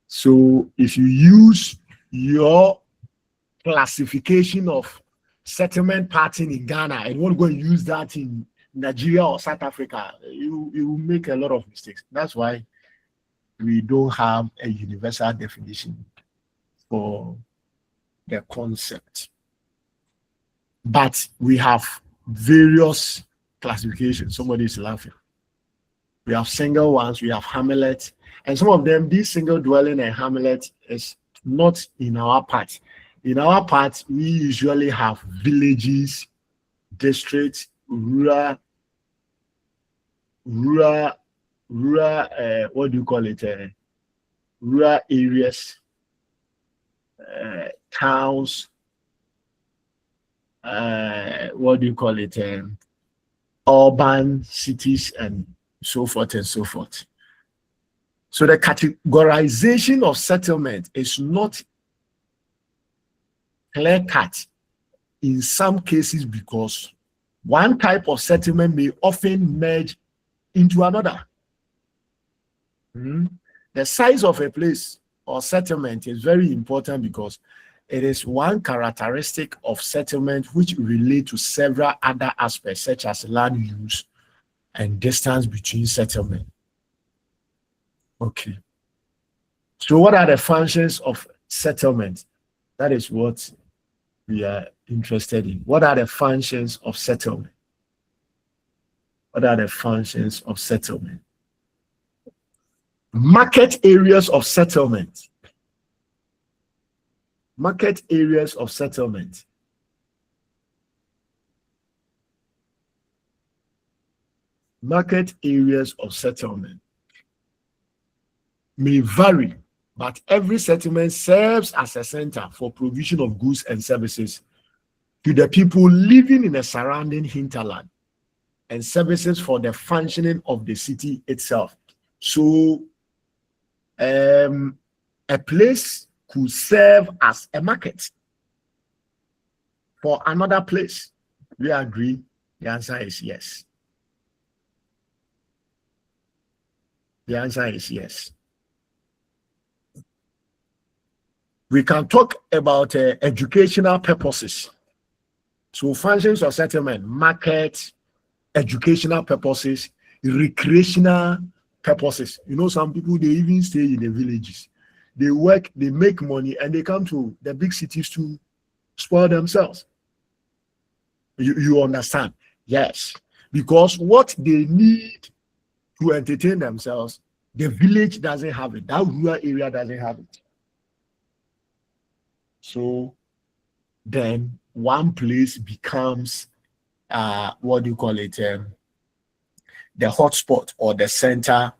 So if you use your classification of settlement pattern in Ghana and want to go and use that in Nigeria or South Africa, you will make a lot of mistakes. That's why we don't have a universal definition for the concept. But we have various classifications. Somebody is laughing. We have single ones, we have hamlet, and some of them, this single dwelling and hamlet is not in our part. In our part, we usually have villages, districts, rural, what do you call it? Rural areas, towns, what do you call it? Urban cities and so forth and so forth. So the categorization of settlement is not clear-cut in some cases because one type of settlement may often merge into another. The size of a place or settlement is very important because it is one characteristic of settlement which relate to several other aspects such as land use and distance between settlement. Okay. So what are the functions of settlement? That is what we are interested in. What are the functions of settlement? What are the functions of settlement? Market areas of settlement. Market areas of settlement. Market areas of settlement may vary, but every settlement serves as a center for provision of goods and services to the people living in the surrounding hinterland and services for the functioning of the city itself. So, a place could serve as a market for another place. We agree? The answer is yes. The answer is yes. We can talk about educational purposes. So functions of settlement, market, educational purposes, recreational purposes. You know, some people, they even stay in the villages. They work, they make money, and they come to the big cities to spoil themselves. You understand? Yes. Because what they need to entertain themselves, the village doesn't have it. That rural area doesn't have it. So then one place becomes, what do you call it? The hotspot or the center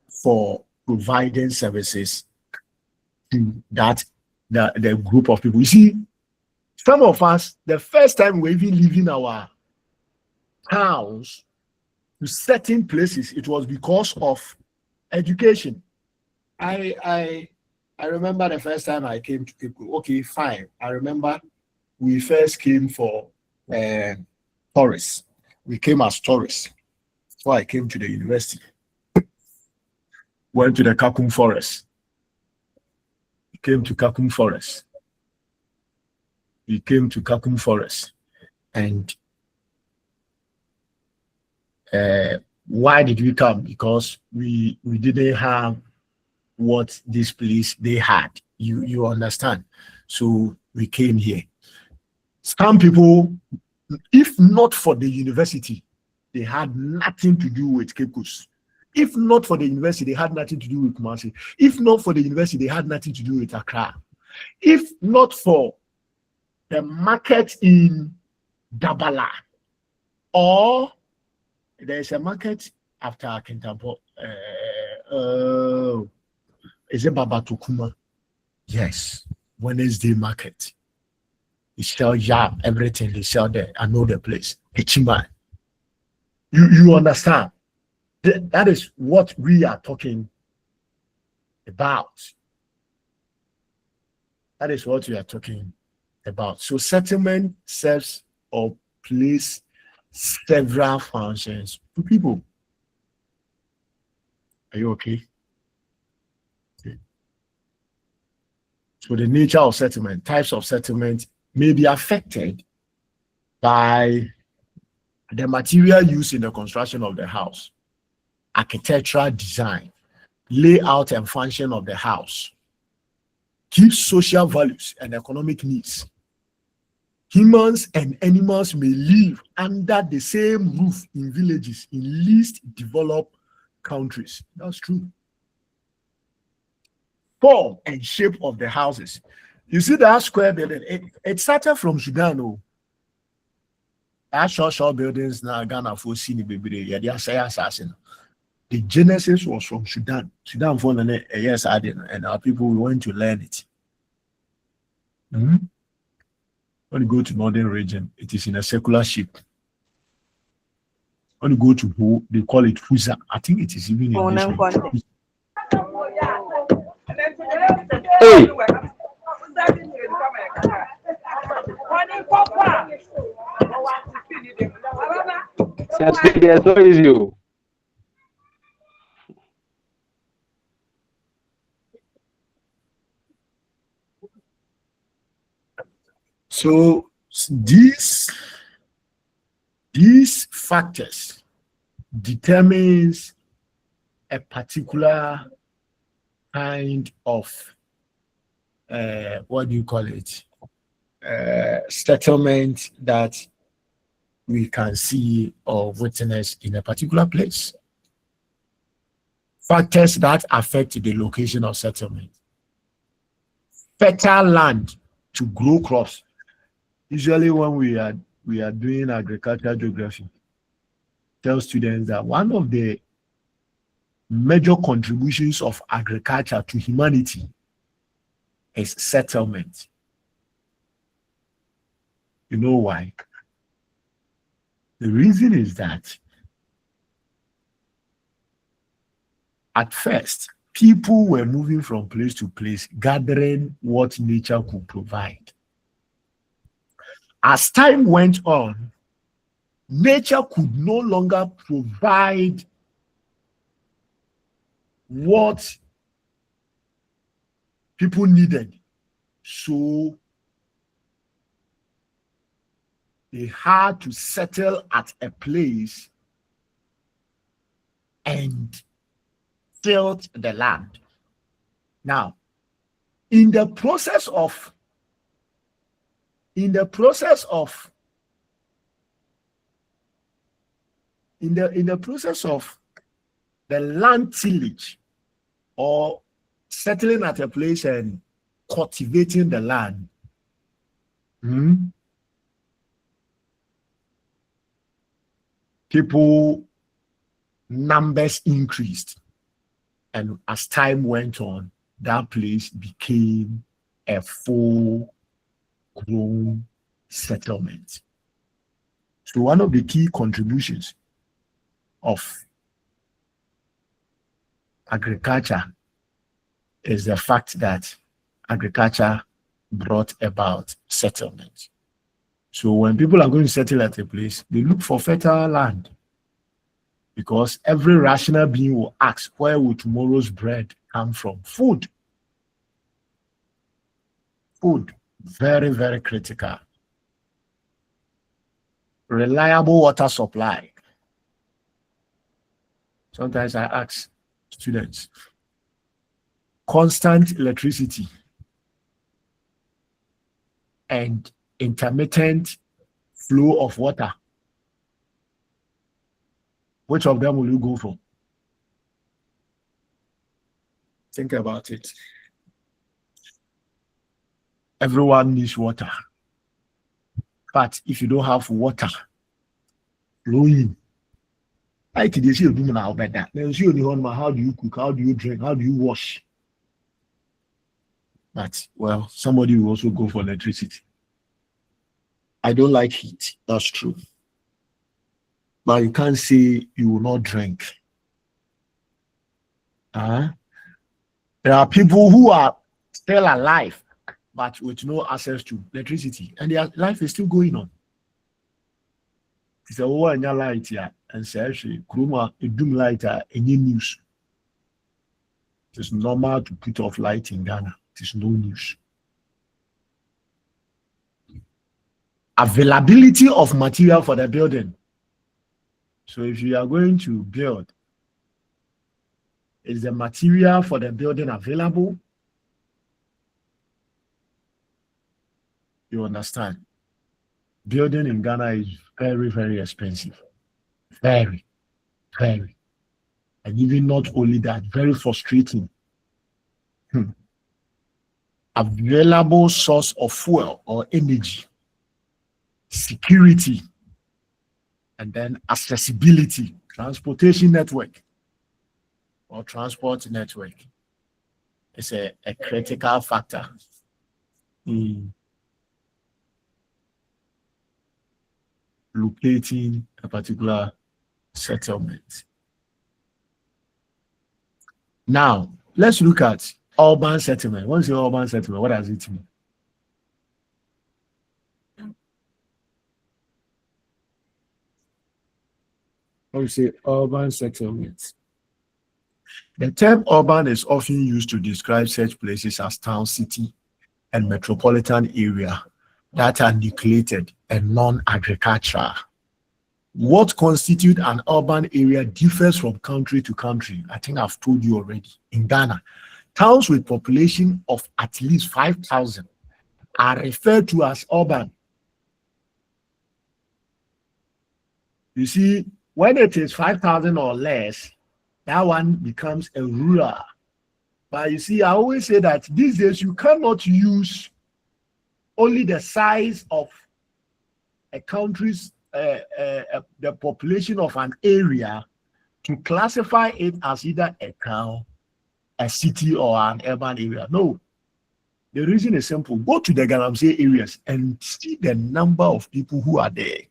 for providing services to that the group of people. You see, some of us, the first time we even leaving our towns to certain places, it was because of education. I remember the first time I came to Cape Coast. Okay, fine. I remember we first came for tourists. We came as tourists. So I came to the university. Went to the Kakum Forest. Came to Kakum Forest. We came to Kakum Forest. And why did we come? Because we didn't have what this place they had. You understand? So we came here. Some people, if not for the university, they had nothing to do with Cape Coast. If not for the university, they had nothing to do with Kumasi. If not for the university, they had nothing to do with Accra. If not for the market in Dabala, or there's a market after Kintampo, is it Babatukuma? Yes, Wednesday market. They sell yam, everything they sell there. I know the place. Hichima. You understand? That is what we are talking about. That is what we are talking about. So settlement serves or place several functions to people. Are you okay? Okay. So the nature of settlement, types of settlement may be affected by the material used in the construction of the house, architectural design, layout and function of the house, key social values and economic needs. Humans and animals may live under the same roof in villages in least developed countries. That's true. Form and shape of the houses. You see that square building, it started from Sudan. Oh. That short buildings now Ghana for Sini Baby. Yeah, they are saying assassin. The genesis was from Sudan. Sudan for a yes, I didn't, and our people went to learn it. When you go to northern region, it is in a circular shape. When you go to Ho, they call it Fuza. I think it is even in this one. Hey. There's no issue. So these factors determines a particular kind of what do you call it? Settlement that we can see or witness in a particular place. Factors that affect the location of settlement. Fertile land to grow crops. Usually when we are doing agricultural geography, tell students that one of the major contributions of agriculture to humanity is settlement. You know why? The reason is that at first, people were moving from place to place, gathering what nature could provide. As time went on, nature could no longer provide what people needed. So they had to settle at a place and tilled the land. Now, in the process of the land tillage or settling at a place and cultivating the land, people numbers increased, and as time went on, that place became a full-grown settlement. So one of the key contributions of agriculture is the fact that agriculture brought about settlement. So when people are going to settle at a place, they look for fertile land, because every rational being will ask, where will tomorrow's bread come from? Food. Food, very, very critical. Reliable water supply. Sometimes I ask students, constant electricity and intermittent flow of water. Which of them will you go for? Think about it. Everyone needs water. But if you don't have water flowing, how do you cook? How do you drink? How do you wash? But, well, somebody will also go for electricity. I don't like heat. That's true. But you can't say you will not drink. There are people who are still alive, but with no access to electricity, and their life is still going on. It's a one light here, and say actually, Kruma, a doom light, any news. It is normal to put off light in Ghana. It is no news. Availability of material for the building. So if you are going to build, is the material for the building available? You understand? Building in Ghana is very, very expensive. Very, very. And even not only that, very frustrating. Available source of fuel or energy, security, and then accessibility, transportation network or transport network is a critical factor in locating a particular settlement. Now, let's look at urban settlement. Once you urban settlement, what does it mean? When we say urban settlement, the term urban is often used to describe such places as town, city, and metropolitan area that are nucleated and non-agricultural. What constitutes an urban area differs from country to country. I think I've told you already. In Ghana, towns with population of at least 5,000 are referred to as urban. You see, when it is 5,000 or less, that one becomes a rural. But you see, I always say that these days you cannot use only the size of a country's, the population of an area to classify it as either a town, a city, or an urban area. No. The reason is simple. Go to the Galamsey areas and see the number of people who are there.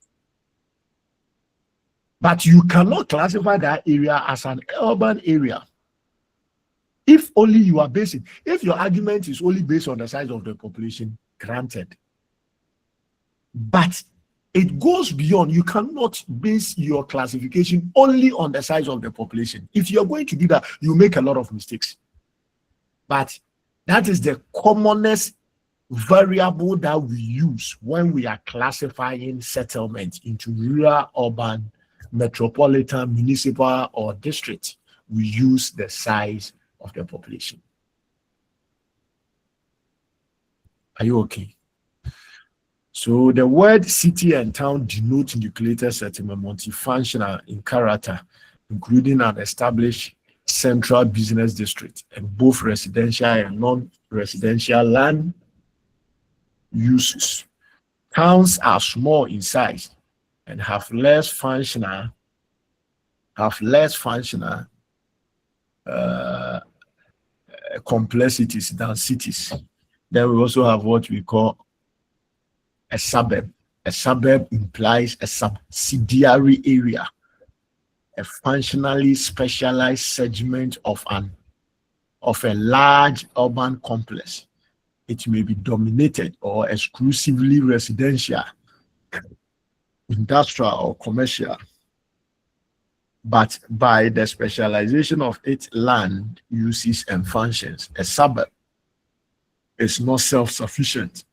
But you cannot classify that area as an urban area. If only you are basing, if your argument is only based on the size of the population, granted. But it goes beyond. You cannot base your classification only on the size of the population. If you're going to do that, you make a lot of mistakes. But that is the commonest variable that we use when we are classifying settlement into rural, urban, metropolitan, municipal, or district. We use the size of the population. Are you okay? So the word city and town denote nucleated settlement, multifunctional in character, including an established central business district and both residential and non-residential land uses. Towns are small in size and have less functional complexities than cities. Then we also have what we call a suburb. A suburb implies a subsidiary area, a functionally specialized segment of a large urban complex. It may be dominated or exclusively residential, industrial, or commercial, but by the specialization of its land uses and functions. A suburb is not self-sufficient.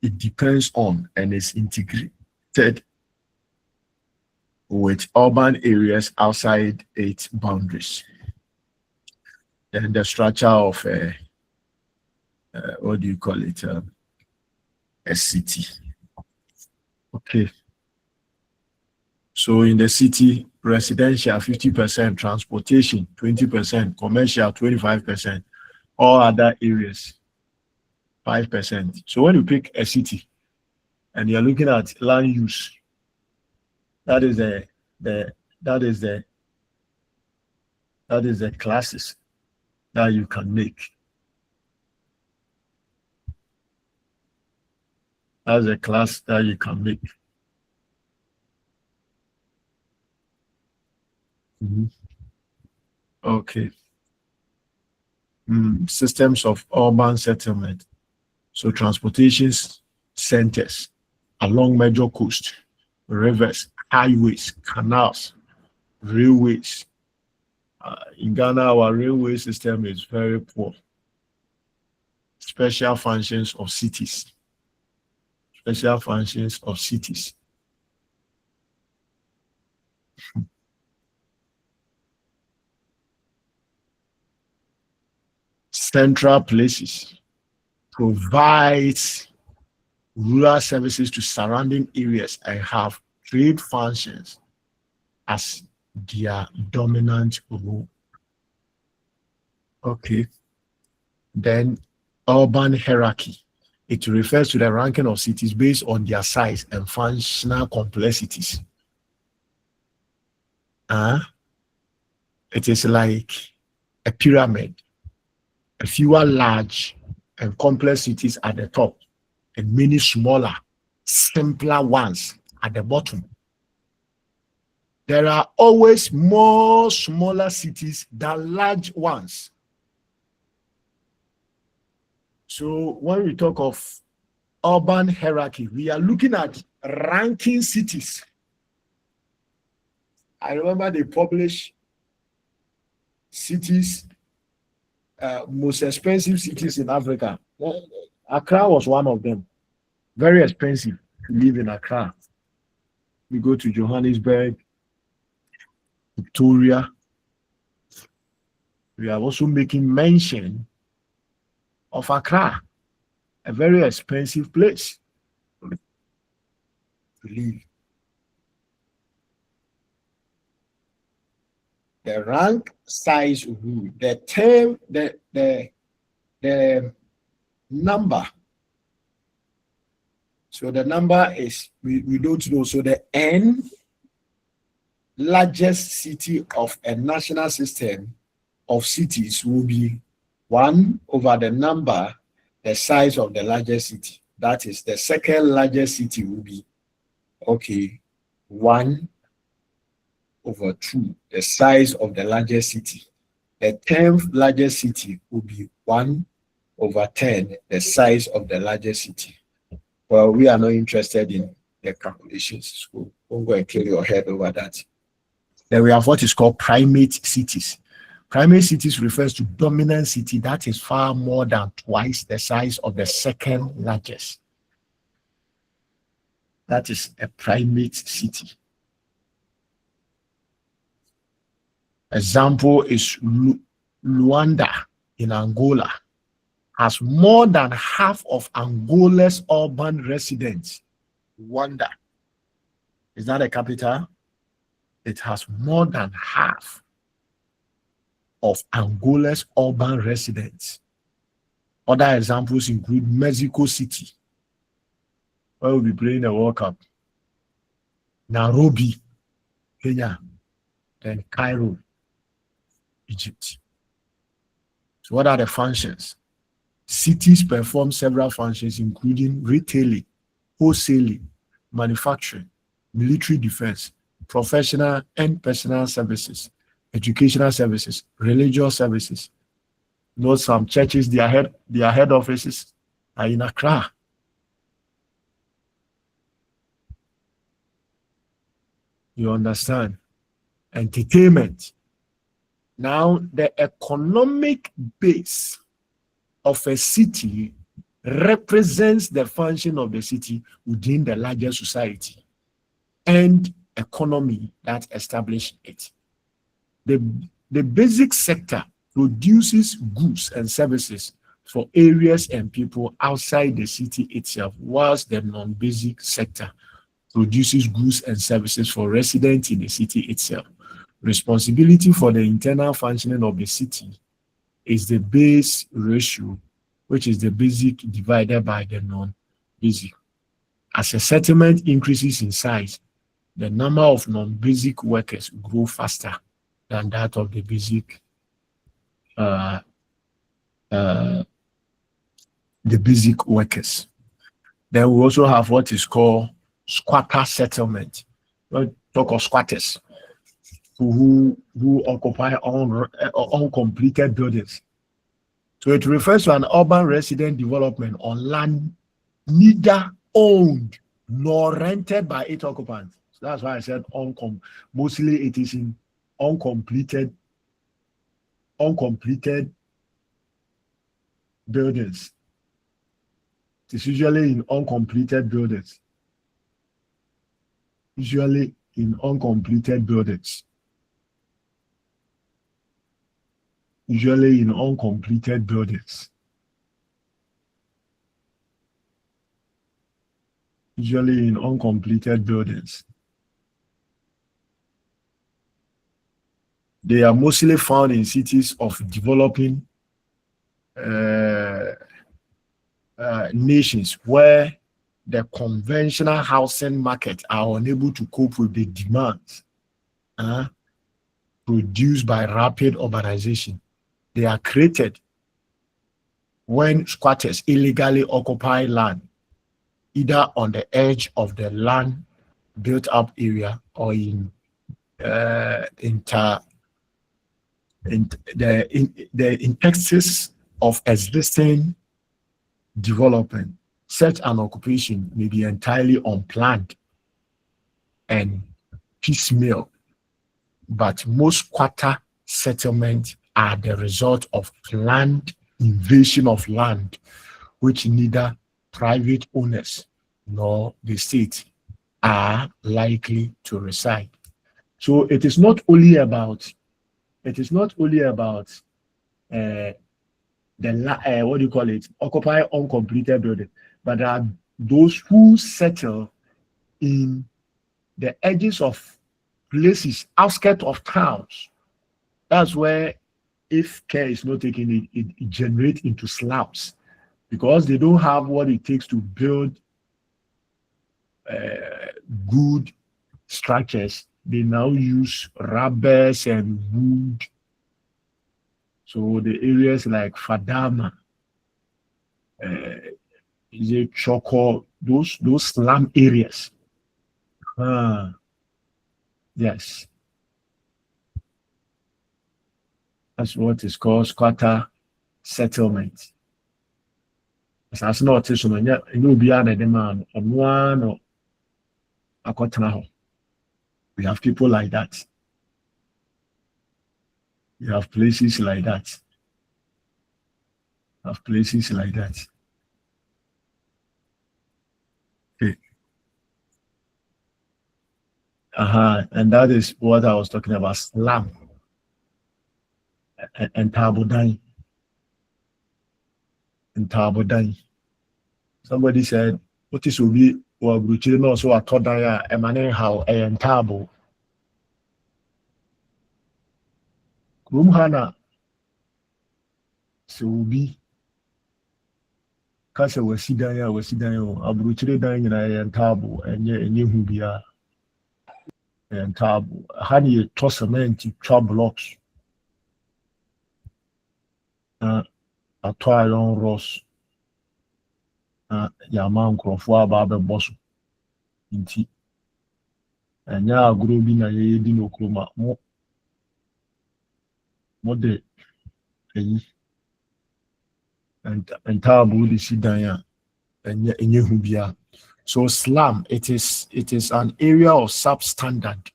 It depends on and is integrated with urban areas outside its boundaries. Then the structure of a what do you call it? A city. Okay. So in the city, residential 50%, transportation 20%, commercial 25%, all other areas 5%. So when you pick a city and you're looking at land use, that is the classes that you can make. That's a class that you can make. Okay. Systems of urban settlement. So transportation centers along major coast, rivers, highways, canals, railways. In Ghana, our railway system is very poor. Special functions of cities. Special functions of cities. Central places provides rural services to surrounding areas and have trade functions as their dominant role. Okay. Then urban hierarchy. It refers to the ranking of cities based on their size and functional complexities. It is like a pyramid. A fewer large and complex cities at the top, and many smaller, simpler ones at the bottom. There are always more smaller cities than large ones. So when we talk of urban hierarchy, we are looking at ranking cities. I remember they published cities, most expensive cities in Africa. Accra was one of them. Very expensive to live in Accra. We go to Johannesburg, Victoria. We are also making mention of Accra, a very expensive place to live. The rank size rule, the term, the number. So the number is, we don't know. So the N largest city of a national system of cities will be 1 over the number, the size of the largest city. That is, the second largest city will be, 1 over 2, the size of the largest city. The 10th largest city will be 1 over 10, the size of the largest city. Well, we are not interested in the calculations, so don't go and kill your head over that. Then we have what is called primate cities. Primate cities refers to dominant city that is far more than twice the size of the second largest. That is a primate city. Example is Luanda in Angola has more than half of Angola's urban residents. Luanda. Is that a capital? It has more than half of Angola's urban residents. Other examples include Mexico City, where we'll be playing the World Cup, Nairobi, Kenya, then Cairo, Egypt. So what are the functions? Cities perform several functions, including retailing, wholesaling, manufacturing, military defense, professional and personal services, educational services, religious services. You know, some churches, their head offices are in Accra. You understand? Entertainment. Now, the economic base of a city represents the function of the city within the larger society and economy that established it. The basic sector produces goods and services for areas and people outside the city itself, whilst the non-basic sector produces goods and services for residents in the city itself. Responsibility for the internal functioning of the city is the base ratio, which is the basic divided by the non-basic. As a settlement increases in size, the number of non-basic workers grow faster than that of the basic workers. Then we also have what is called squatter settlement. We'll talk of squatters who occupy uncompleted buildings. So it refers to an urban resident development on land neither owned nor rented by its occupants. That's why I said mostly it is in uncompleted buildings. It is usually in uncompleted buildings. Usually in uncompleted buildings. Usually in uncompleted buildings. Usually in uncompleted buildings. They are mostly found in cities of developing nations where the conventional housing market are unable to cope with the demands produced by rapid urbanization. They are created when squatters illegally occupy land, either on the edge of the land built up area or in the interstices of existing development. Such an occupation may be entirely unplanned and piecemeal, but most squatter settlements are the result of planned invasion of land, which neither private owners nor the state are likely to reside. So it is not only about what do you call it, occupy uncompleted building, but there are those who settle in the edges of places, outskirts of towns. That's where, if care is not taken, it generates into slums, because they don't have what it takes to build good structures. They now use rubbers and wood. So the areas like Fadama, Choco, those slum areas. Yes. That's what is called squatter settlement. As not so no be an demand on one or a cotton. We have people like that. You have places like that. Have places like that. Okay. And that is what I was talking about, slum and Tabodai. And Tabodai. Somebody said, what is will be or Bruchino also a Todaya emane how and Tabo. Rumhana so be Kasa Wasidaya, Abruchide dying and Tabo, and ye who be and Tabo. Honey toss cement, 12 blocks. A toil on Ross. Yaman Crofwa Baba Boss. Inti. And ya grow be na ye dino chroma more de and Tabo the Sidaya and Yehubia. So slum, it is an area of substandard,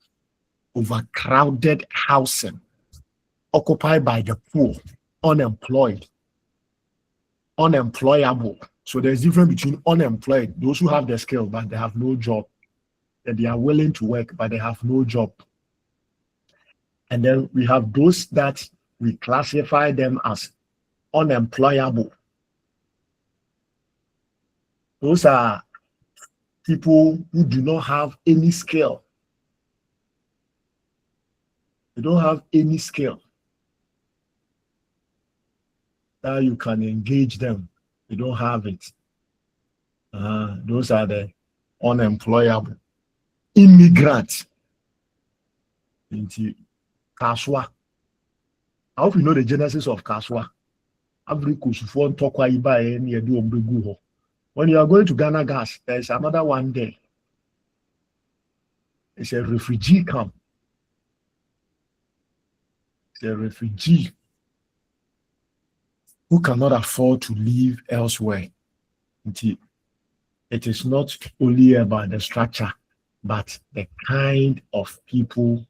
overcrowded housing, occupied by the poor, unemployed, unemployable. So there's difference between unemployed, those who have the skill but they have no job, and they are willing to work but they have no job. And then we have those that we classify them as unemployable. Those are people who do not have any skill. They don't have any skill that you can engage them. They don't have it. Those are the unemployable. Immigrants. Into Kaswa. I hope you know the genesis of Kaswa. When you are going to Ghana Gas, there's another one there. It's a refugee camp. It's a refugee who cannot afford to live elsewhere. It is not only about the structure, but the kind of people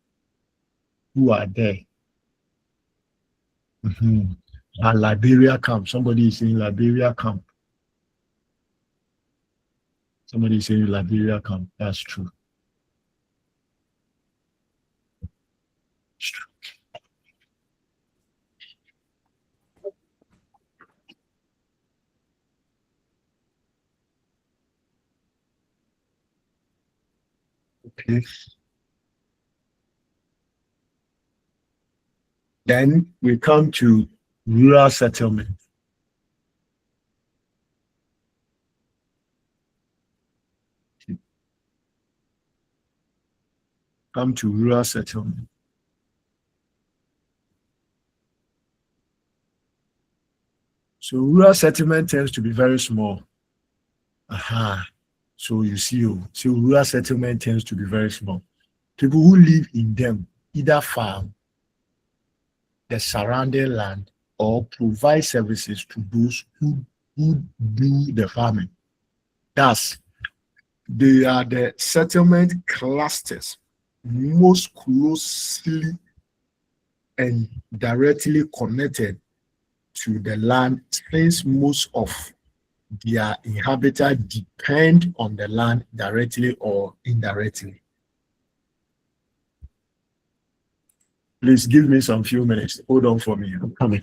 who are there. And Liberia camp. Somebody is saying Liberia camp. Somebody is saying Liberia camp. That's true. It's true. Okay. Then we come to rural settlement. Come to rural settlement. So rural settlement tends to be very small. So you see, so rural settlement tends to be very small. People who live in them either farm the surrounding land or provide services to those who do the farming. Thus, they are the settlement clusters most closely and directly connected to the land, since most of their inhabitants depend on the land directly or indirectly. Please give me some few minutes. Hold on for me. I'm coming.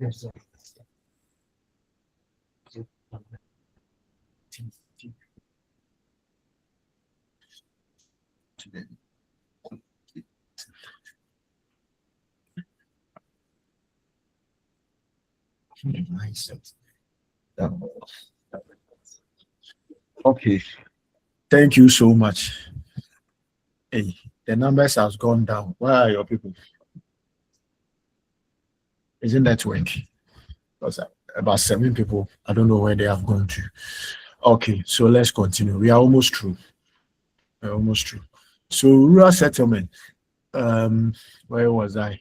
Yes, sir. Okay. Thank you so much. Hey, the numbers has gone down. Where are your people? Isn't that working? Because about 7 people. I don't know where they have gone to. Okay, so let's continue. We are almost through. We're almost through. So rural settlement. Where was I?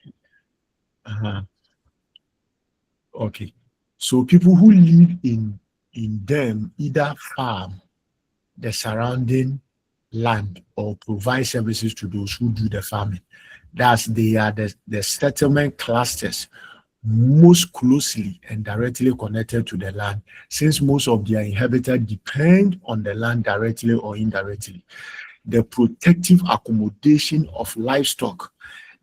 Okay. So people who live in them either farm the surrounding land or provide services to those who do the farming. Thus, they are the settlement clusters most closely and directly connected to the land, since most of their inhabitants depend on the land directly or indirectly. The protective accommodation of livestock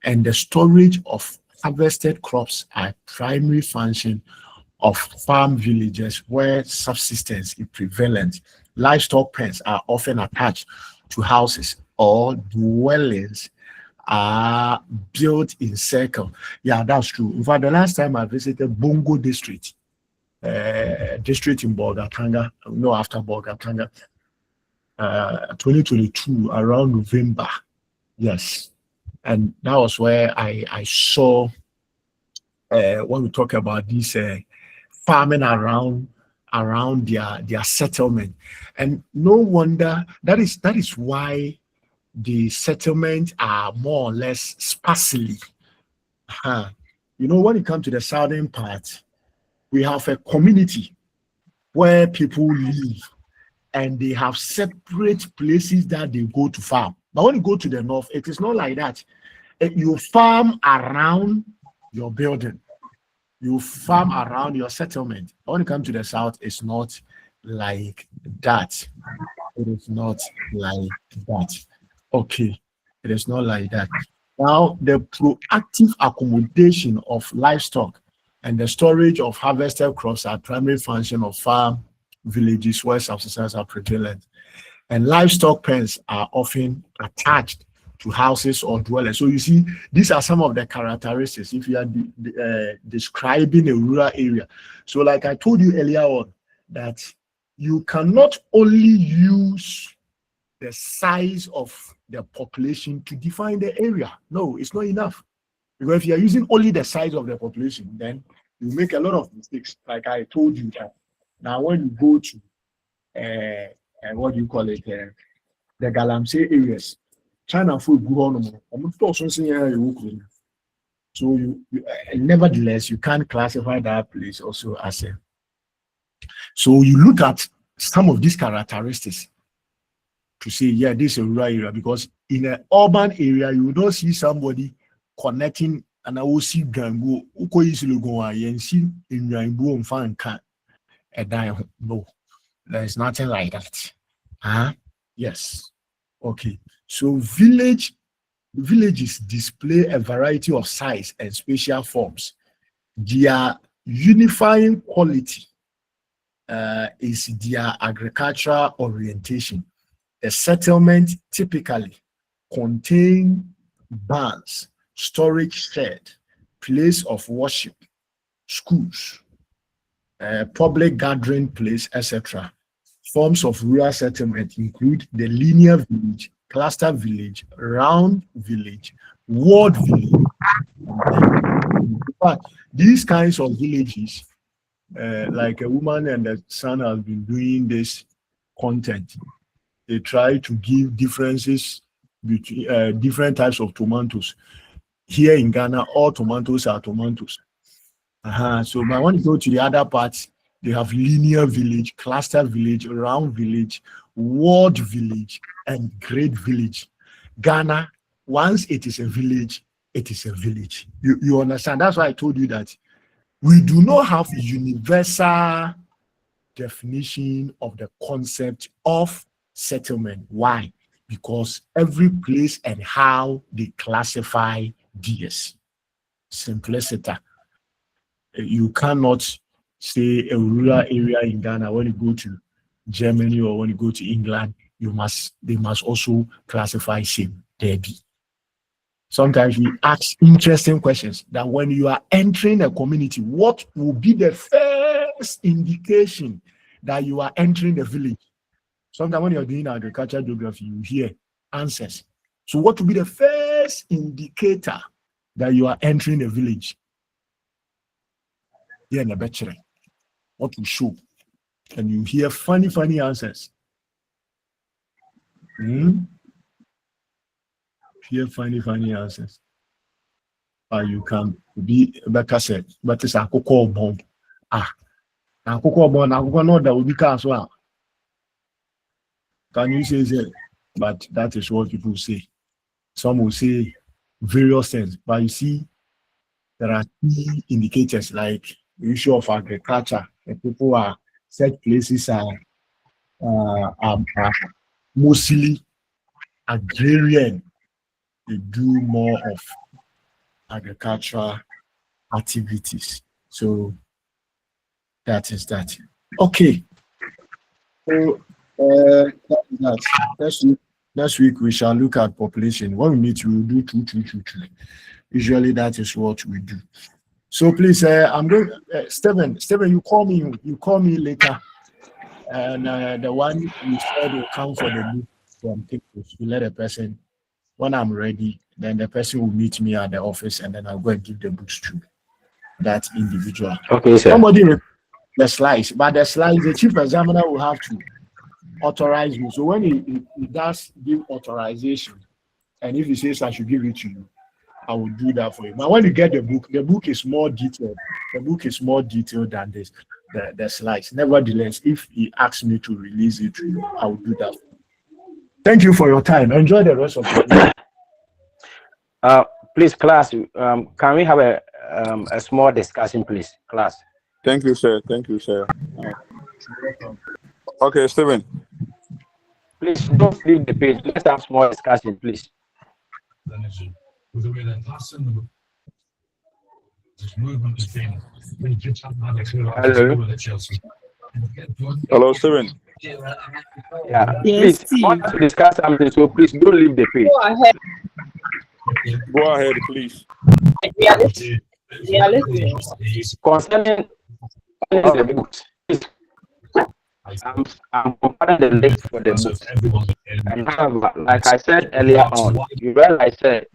and the storage of harvested crops are primary function of farm villages where subsistence is prevalent. Livestock pens are often attached to houses or dwellings are built in circle. Yeah, that's true. In fact, the last time I visited Bongo district, district in Bolgatanga, no, after Bolgatanga, 2022, around November. Yes. And that was where I saw when we talk about this farming around their settlement. And no wonder that is why the settlements are more or less sparsely. You know, when it comes to the southern part, we have a community where people live and they have separate places that they go to farm. But when you go to the north, it is not like that. You farm around your building, you farm around your settlement. When it comes to the south, it's not like that. It is not like that. Okay, it is not like that. Now, the proactive accommodation of livestock and the storage of harvested crops are primary function of farm villages where subsistence are prevalent. And livestock pens are often attached to houses or dwellings. So you see, these are some of the characteristics if you are describing a rural area. So like I told you earlier on, that you cannot only use the size of the population to define the area. No, it's not enough. Because if you're using only the size of the population, then you make a lot of mistakes. Like I told you that. Now, when you go to what do you call it? The Galamsey areas, China food go on. So nevertheless, you can't classify that place also as a. So you look at some of these characteristics to say, yeah, this is a rural area, because in an urban area, you don't see somebody connecting and I will see Gango, Uko is Lugo, and see in Rango and Fan Cat. No, there is nothing like that. Yes. Okay. So villages display a variety of size and spatial forms. Their unifying quality is their agricultural orientation. A settlement typically contains barns, storage shed, place of worship, schools, public gathering place, etc. Forms of rural settlement include the linear village, cluster village, round village, ward village. But these kinds of villages, like a woman and the son have been doing this content, they try to give differences between different types of tomatoes. Here in Ghana, all tomatoes are tomatoes. So but when you go to the other parts, they have linear village, cluster village, round village, ward village, and great village. Ghana, once it is a village, it is a village. You understand? That's why I told you that we do not have a universal definition of the concept of settlement. Why? Because every place and how they classify DS. Simplicity. You cannot say a rural area in Ghana when you go to Germany or when you go to England, they must also classify same Debbie. Sometimes we ask interesting questions that when you are entering a community, what will be the first indication that you are entering the village? Sometimes when you're doing agricultural geography, you hear answers. So what will be the first indicator that you are entering a village? Here in the bachelor, what will show? And you hear funny answers. Hear funny answers. You can be better said, but it's a cocoa bomb. A cocoa bomb, a cocoa that will be cast well. Can you say that? But that is what people say. Some will say various things, but you see, there are key indicators like the issue of agriculture. And people are such places are mostly agrarian. They do more of agricultural activities. So that is that. Okay. So next week we shall look at population. When we meet, we will do two. Usually that is what we do. So please, I'm going. Stephen, you call me later, and the one you said will come for the book from Pictures. You let a person. When I'm ready, then the person will meet me at the office, and then I'll go and give the books to that individual. Okay, sir. Somebody the slides, but the slides, the chief examiner will have to authorize you. So when he does give authorization, and if he says I should give it to you, I will do that for you. But when you get the book is more detailed. The book is more detailed than this, the slides. Nevertheless, if he asks me to release it to you, I will do that. Thank you for your time. Enjoy the rest of the day. Please, class, can we have a small discussion, please, class? Thank you, sir. Okay, Stephen. Please don't leave the page. Let's have small discussion, please. Hello, Stephen. Yeah. Yes, Please, I want to discuss something, so please don't leave the page. Go ahead, please. Concerning the books, I'm comparing the list for the books. And however, like I said earlier on, you realize that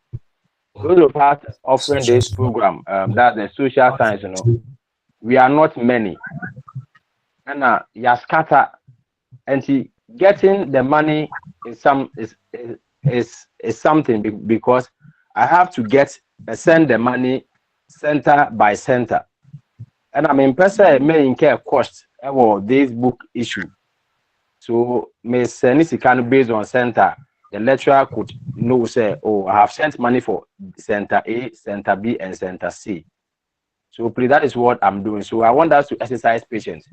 those of us offering this program, that's the social science, we are not many. And you scatter, and getting the money is something because I have to send the money center by center. And I'm impressed may incur cost about this book issue. So Miss Nisi based on center, the lecturer could know say, oh, I have sent money for center A, center B, and center C. So please, that is what I'm doing. So I want us to exercise patience.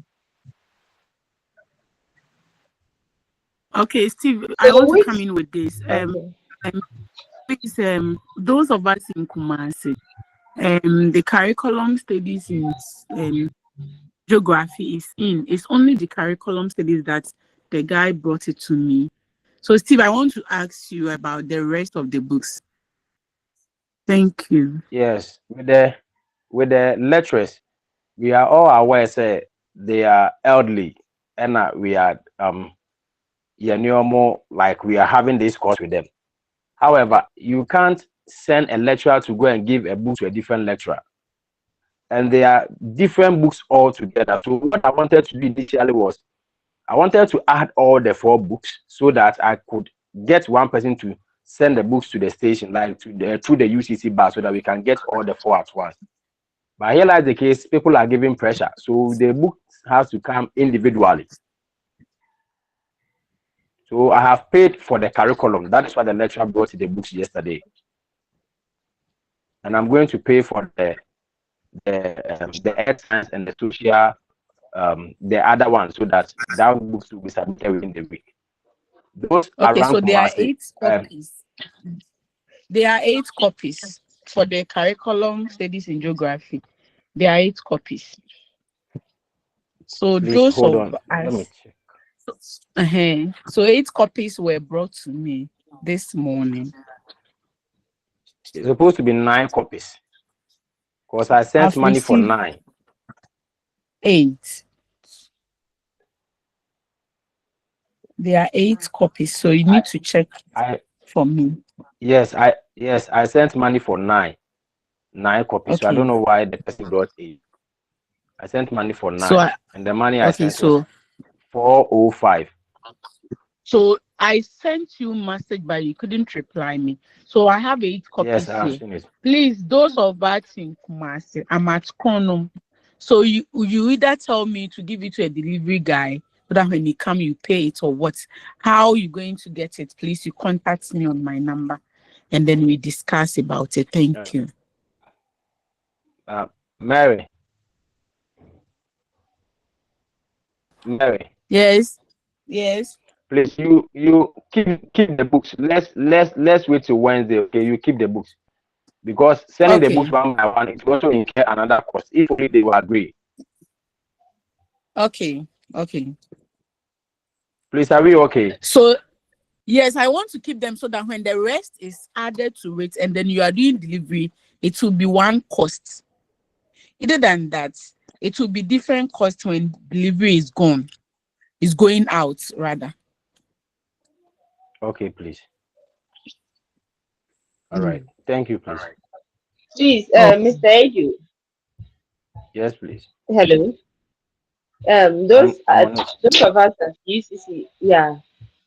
Okay, Steve, I want to come in with this. Please, those of us in Kumasi, the curriculum studies in geography it's only the curriculum studies that the guy brought it to me. So Steve, I want to ask you about the rest of the books. Thank you. Yes, with the lecturers, we are all aware say they are elderly, and we are normal, like we are having this course with them. However, you can't send a lecturer to go and give a book to a different lecturer. And there are different books altogether. So what I wanted to do initially was I wanted to add all the 4 books so that I could get one person to send the books to the station, like through the UCC bar, so that we can get all the 4 at once. But here lies the case, people are giving pressure. So the books have to come individually. So I have paid for the curriculum. That is why the lecturer brought the books yesterday. And I'm going to pay for the earth science and the social, the other one, so that books will be submitted within the week. Those okay, so there are 8 copies. There are 8 copies for the curriculum studies in geography. There are 8 copies. So Please those hold of on. Let me us, check. so 8 copies were brought to me this morning. It's supposed to be 9 copies. Because I sent I've money for received 9. 8. There are 8 copies, so you need to check for me. Yes, I sent money for 9 copies. So I Okay. don't know why the person brought 8. I sent money for 9, So and the money I okay, sent was 405. So I sent you message, but you couldn't reply me. So I have 8 copies Yes, I have here. seen it. Please, those of us in Kumasi, I'm at Konum. So you either tell me to give it to a delivery guy, so that when you come, you pay it, or what? How you going to get it? Please, you contact me on my number, and then we discuss about it. Thank you. Mary. Yes. Please, you keep the books. Let's wait till Wednesday. Okay, you keep the books, because sending the books one by one, it will also incur another cost. If only they will agree. Okay. Please, are we okay? So yes, I want to keep them so that when the rest is added to it and then you are doing delivery, it will be one cost. Other than that, it will be different cost when delivery is going out rather. Okay, please. All right. Thank you, please. Please, Mr. Edu. Yes, please. Hello. I'm on it. Those of us at UCC,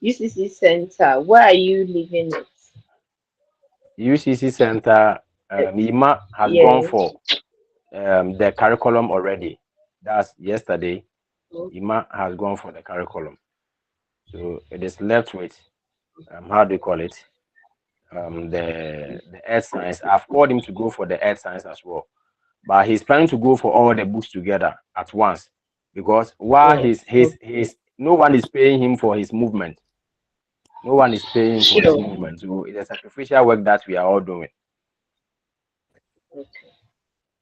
UCC Center. Where are you living it? UCC Center. Ima has gone Yes. for the curriculum already. That's yesterday. Ima has gone for the curriculum, so it is left with how do you call it? The earth science. I've called him to go for the earth science as well, but he's planning to go for all the books together at once, because while he's no one is paying him for his movement. No one is paying for his movement. So it's a sacrificial work that we are all doing.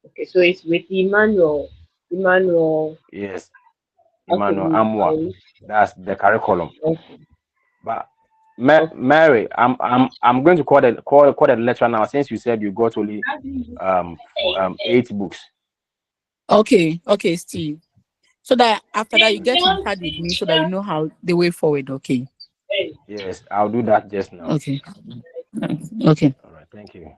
Okay. So it's with Emmanuel. Yes, Okay. Emmanuel Amwa. That's the curriculum. Okay. But Mary, I'm going to call the lecturer now, since you said you got only 8 books. Okay, Steve. So that after that you get in touch with me so that we know how the way forward. Okay. Yes, I'll do that just now. Okay. All right, thank you.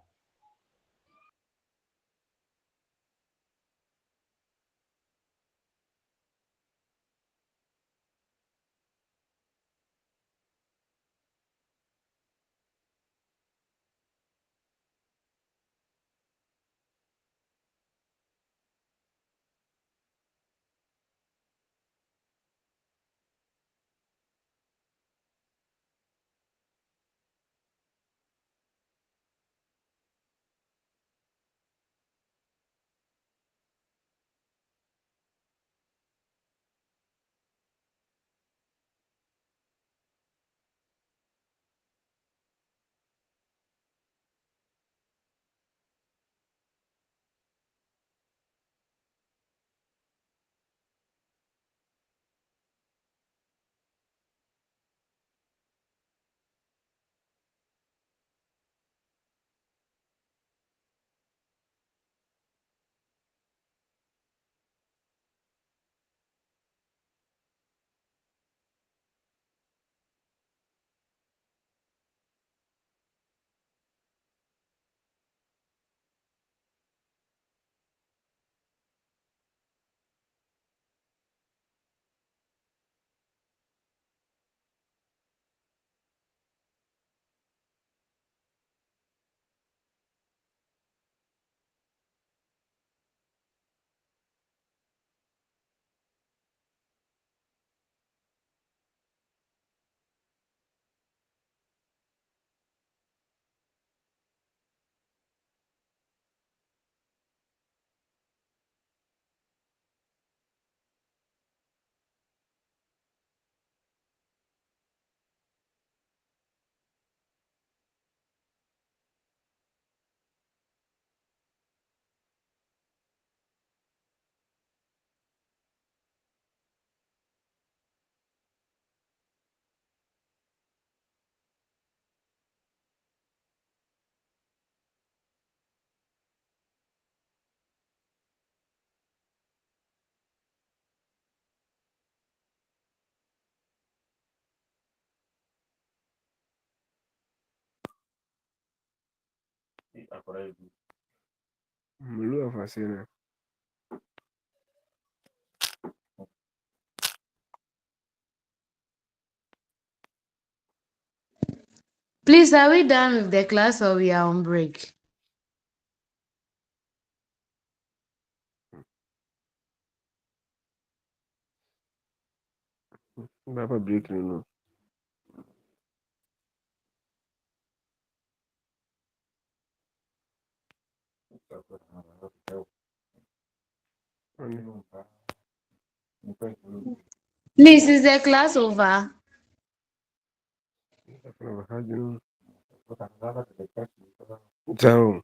Mulu of Asena. Please, are we done with the class or we are on break? Baba break no. Please, is the class over? So,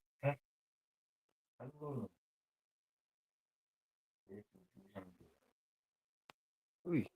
oui.